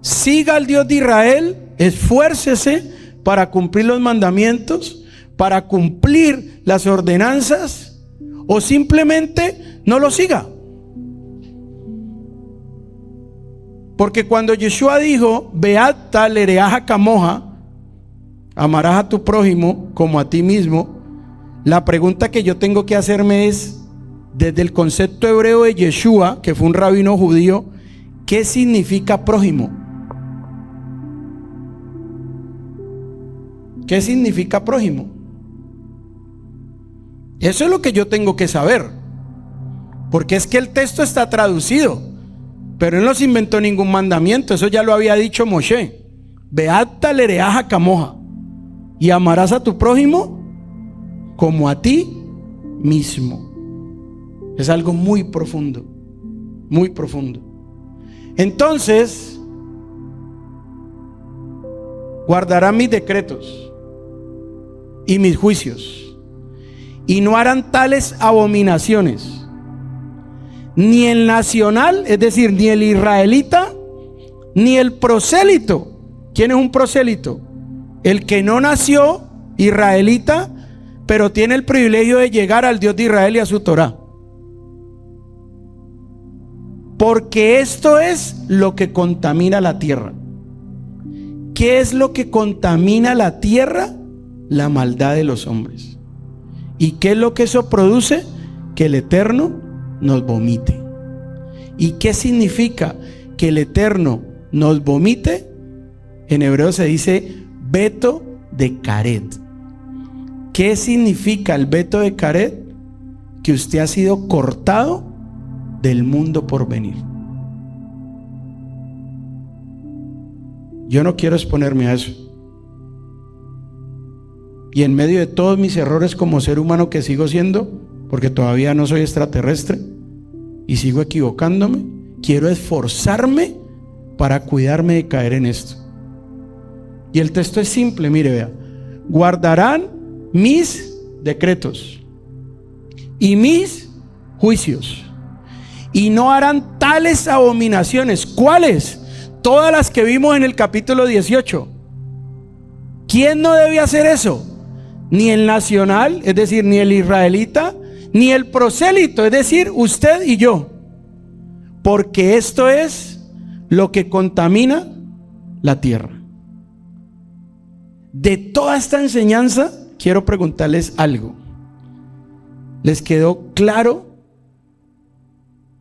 Siga al Dios de Israel, esfuércese para cumplir los mandamientos, para cumplir las ordenanzas, o simplemente no lo siga. Porque cuando Yeshua dijo, Beata lereaja camoja, amarás a tu prójimo como a ti mismo, la pregunta que yo tengo que hacerme es, desde el concepto hebreo de Yeshua, que fue un rabino judío, ¿qué significa prójimo? ¿Qué significa prójimo? Eso es lo que yo tengo que saber, porque es que el texto está traducido, pero él no se inventó ningún mandamiento. Eso ya lo había dicho Moshe: Beata lereaja camoja, y amarás a tu prójimo como a ti mismo. Es algo muy profundo, muy profundo. Entonces, guardarán mis decretos y mis juicios, y no harán tales abominaciones, ni el nacional, es decir, ni el israelita, ni el prosélito. ¿Quién es un prosélito? El que no nació israelita, pero tiene el privilegio de llegar al Dios de Israel y a su Torá. Porque esto es lo que contamina la tierra. ¿Qué es lo que contamina la tierra? La maldad de los hombres. ¿Y qué es lo que eso produce? Que el Eterno nos vomite. ¿Y qué significa que el Eterno nos vomite? En hebreo se dice veto de Karet. ¿Qué significa el veto de Karet? Que usted ha sido cortado del mundo por venir. Yo no quiero exponerme a eso. Y en medio de todos mis errores como ser humano que sigo siendo, porque todavía no soy extraterrestre y sigo equivocándome, quiero esforzarme para cuidarme de caer en esto. Y el texto es simple, mire, vea: guardarán mis decretos y mis juicios, y no harán tales abominaciones. ¿Cuáles? Todas las que vimos en el capítulo 18. ¿Quién no debe hacer eso? Ni el nacional, es decir, ni el israelita, ni el prosélito, es decir, usted y yo. Porque esto es lo que contamina la tierra. De toda esta enseñanza, quiero preguntarles algo. ¿Les quedó claro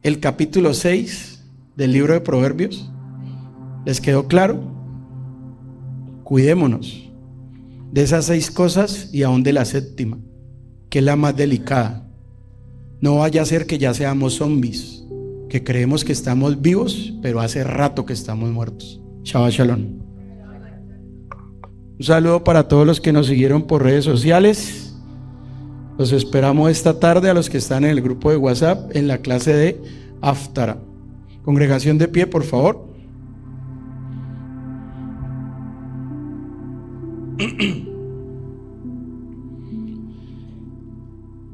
el capítulo 6 del libro de Proverbios? ¿Les quedó claro? Cuidémonos de esas 6 cosas y aún de la séptima, que es la más delicada. No vaya a ser que ya seamos zombies, que creemos que estamos vivos, pero hace rato que estamos muertos. Shabbat Shalom. Un saludo para todos los que nos siguieron por redes sociales. Los esperamos esta tarde a los que están en el grupo de WhatsApp en la clase de Haftara. Congregación de pie, por favor.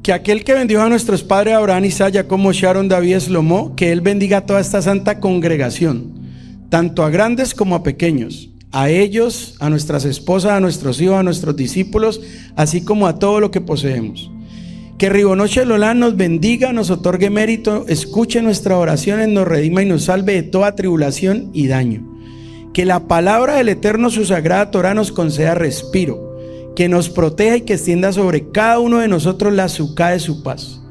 Que aquel que bendijo a nuestros padres Abraham, Isaac, Jacob, Moshe, Aarón, David, Eslomó, que él bendiga a toda esta santa congregación, tanto a grandes como a pequeños, a ellos, a nuestras esposas, a nuestros hijos, a nuestros discípulos, así como a todo lo que poseemos. Que Ribonoche Lolán nos bendiga, nos otorgue mérito, escuche nuestras oraciones, nos redima y nos salve de toda tribulación y daño. Que la palabra del Eterno, su sagrada Torah, nos conceda respiro, que nos proteja y que extienda sobre cada uno de nosotros la suká de su paz.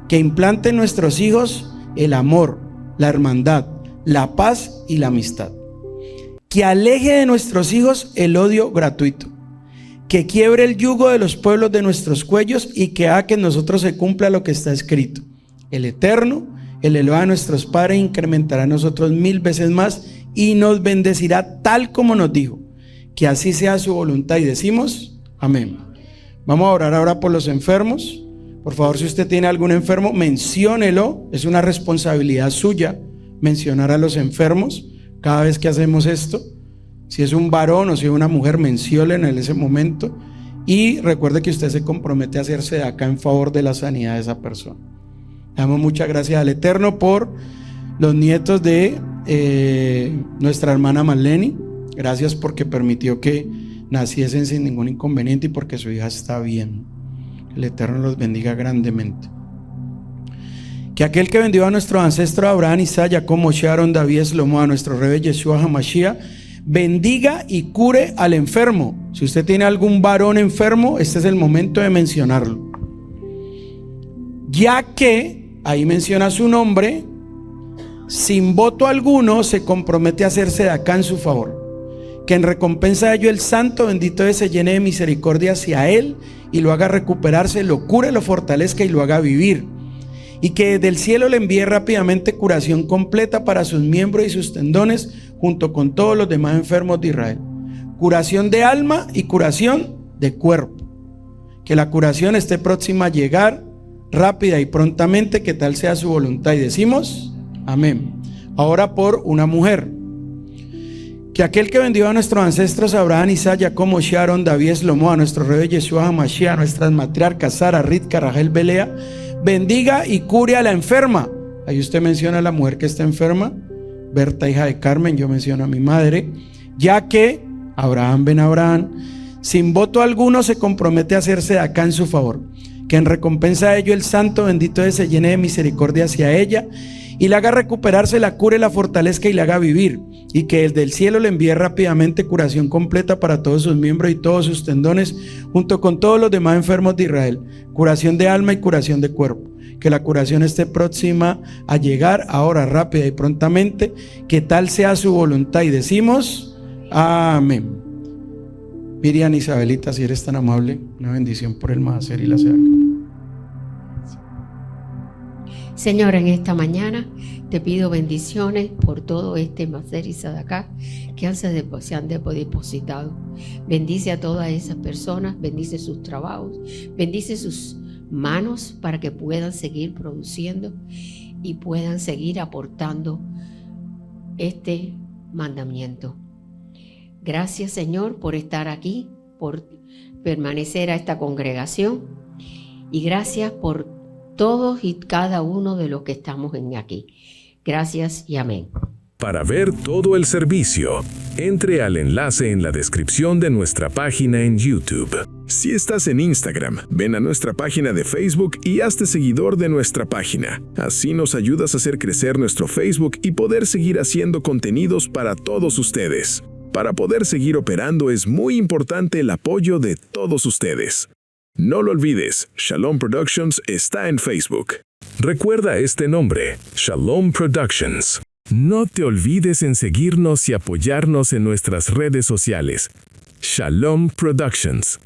Que implante en nuestros hijos el amor, la hermandad, la paz y la amistad. Que aleje de nuestros hijos el odio gratuito. Que quiebre el yugo de los pueblos de nuestros cuellos y que haga que en nosotros se cumpla lo que está escrito. El Eterno, el Eloah de nuestros padres, incrementará a nosotros 1000 veces más y nos bendecirá tal como nos dijo. Que así sea su voluntad, y decimos amén. Vamos a orar ahora por los enfermos. Por favor, si usted tiene algún enfermo, menciónelo. Es una responsabilidad suya mencionar a los enfermos cada vez que hacemos esto. Si es un varón o si es una mujer, menciónelo en ese momento. Y recuerde que usted se compromete a hacerse de acá en favor de la sanidad de esa persona. Damos muchas gracias al Eterno por los nietos de nuestra hermana Marlene. Gracias porque permitió que naciesen sin ningún inconveniente y porque su hija está bien. El Eterno los bendiga grandemente. Que aquel que bendijo a nuestros ancestros Abraham, Isaac, Jacob, Moshe, Aarón, David, Eslomó, a nuestro rey Yeshua HaMashiach, bendiga y cure al enfermo. Si usted tiene algún varón enfermo, este es el momento de mencionarlo. Ya que ahí menciona su nombre, sin voto alguno se compromete a hacerse de acá en su favor. Que en recompensa de ello el santo bendito se llene de misericordia hacia él y lo haga recuperarse, lo cure, lo fortalezca y lo haga vivir. Y que desde el cielo le envíe rápidamente curación completa para sus miembros y sus tendones, junto con todos los demás enfermos de Israel. Curación de alma y curación de cuerpo. Que la curación esté próxima a llegar, rápida y prontamente, que tal sea su voluntad. Y decimos, amén. Ahora por una mujer. Que aquel que bendijo a nuestros ancestros Abraham, Isaac, Jacob, Moshe, Aarón, David, Salomón, a nuestro rey Yeshua HaMashiach, a nuestras matriarcas Sara, Ritca, Rachel, Belea, bendiga y cure a la enferma. Ahí usted menciona a la mujer que está enferma, Berta, hija de Carmen. Yo menciono a mi madre, ya que Abraham ben Abraham, sin voto alguno, se compromete a hacerse de acá en su favor. Que en recompensa de ello el santo bendito se llene de misericordia hacia ella y la haga recuperarse, la cure, la fortalezca y la haga vivir. Y que desde el cielo le envíe rápidamente curación completa para todos sus miembros y todos sus tendones, junto con todos los demás enfermos de Israel. Curación de alma y curación de cuerpo. Que la curación esté próxima a llegar ahora, rápida y prontamente. Que tal sea su voluntad. Y decimos, amén. Miriam Isabelita, si eres tan amable, una bendición por el Mahaser y la Sedaca. Señor, en esta mañana te pido bendiciones por todo este Mahaser y Sedaca que se han depositado. Bendice a todas esas personas, bendice sus trabajos, bendice sus manos para que puedan seguir produciendo y puedan seguir aportando este mandamiento. Gracias, Señor, por estar aquí, por permanecer a esta congregación, y gracias por todos y cada uno de los que estamos aquí. Gracias y amén. Para ver todo el servicio, entre al enlace en la descripción de nuestra página en YouTube. Si estás en Instagram, ven a nuestra página de Facebook y hazte seguidor de nuestra página. Así nos ayudas a hacer crecer nuestro Facebook y poder seguir haciendo contenidos para todos ustedes. Para poder seguir operando es muy importante el apoyo de todos ustedes. No lo olvides, Shalom Productions está en Facebook. Recuerda este nombre, Shalom Productions. No te olvides en seguirnos y apoyarnos en nuestras redes sociales. Shalom Productions.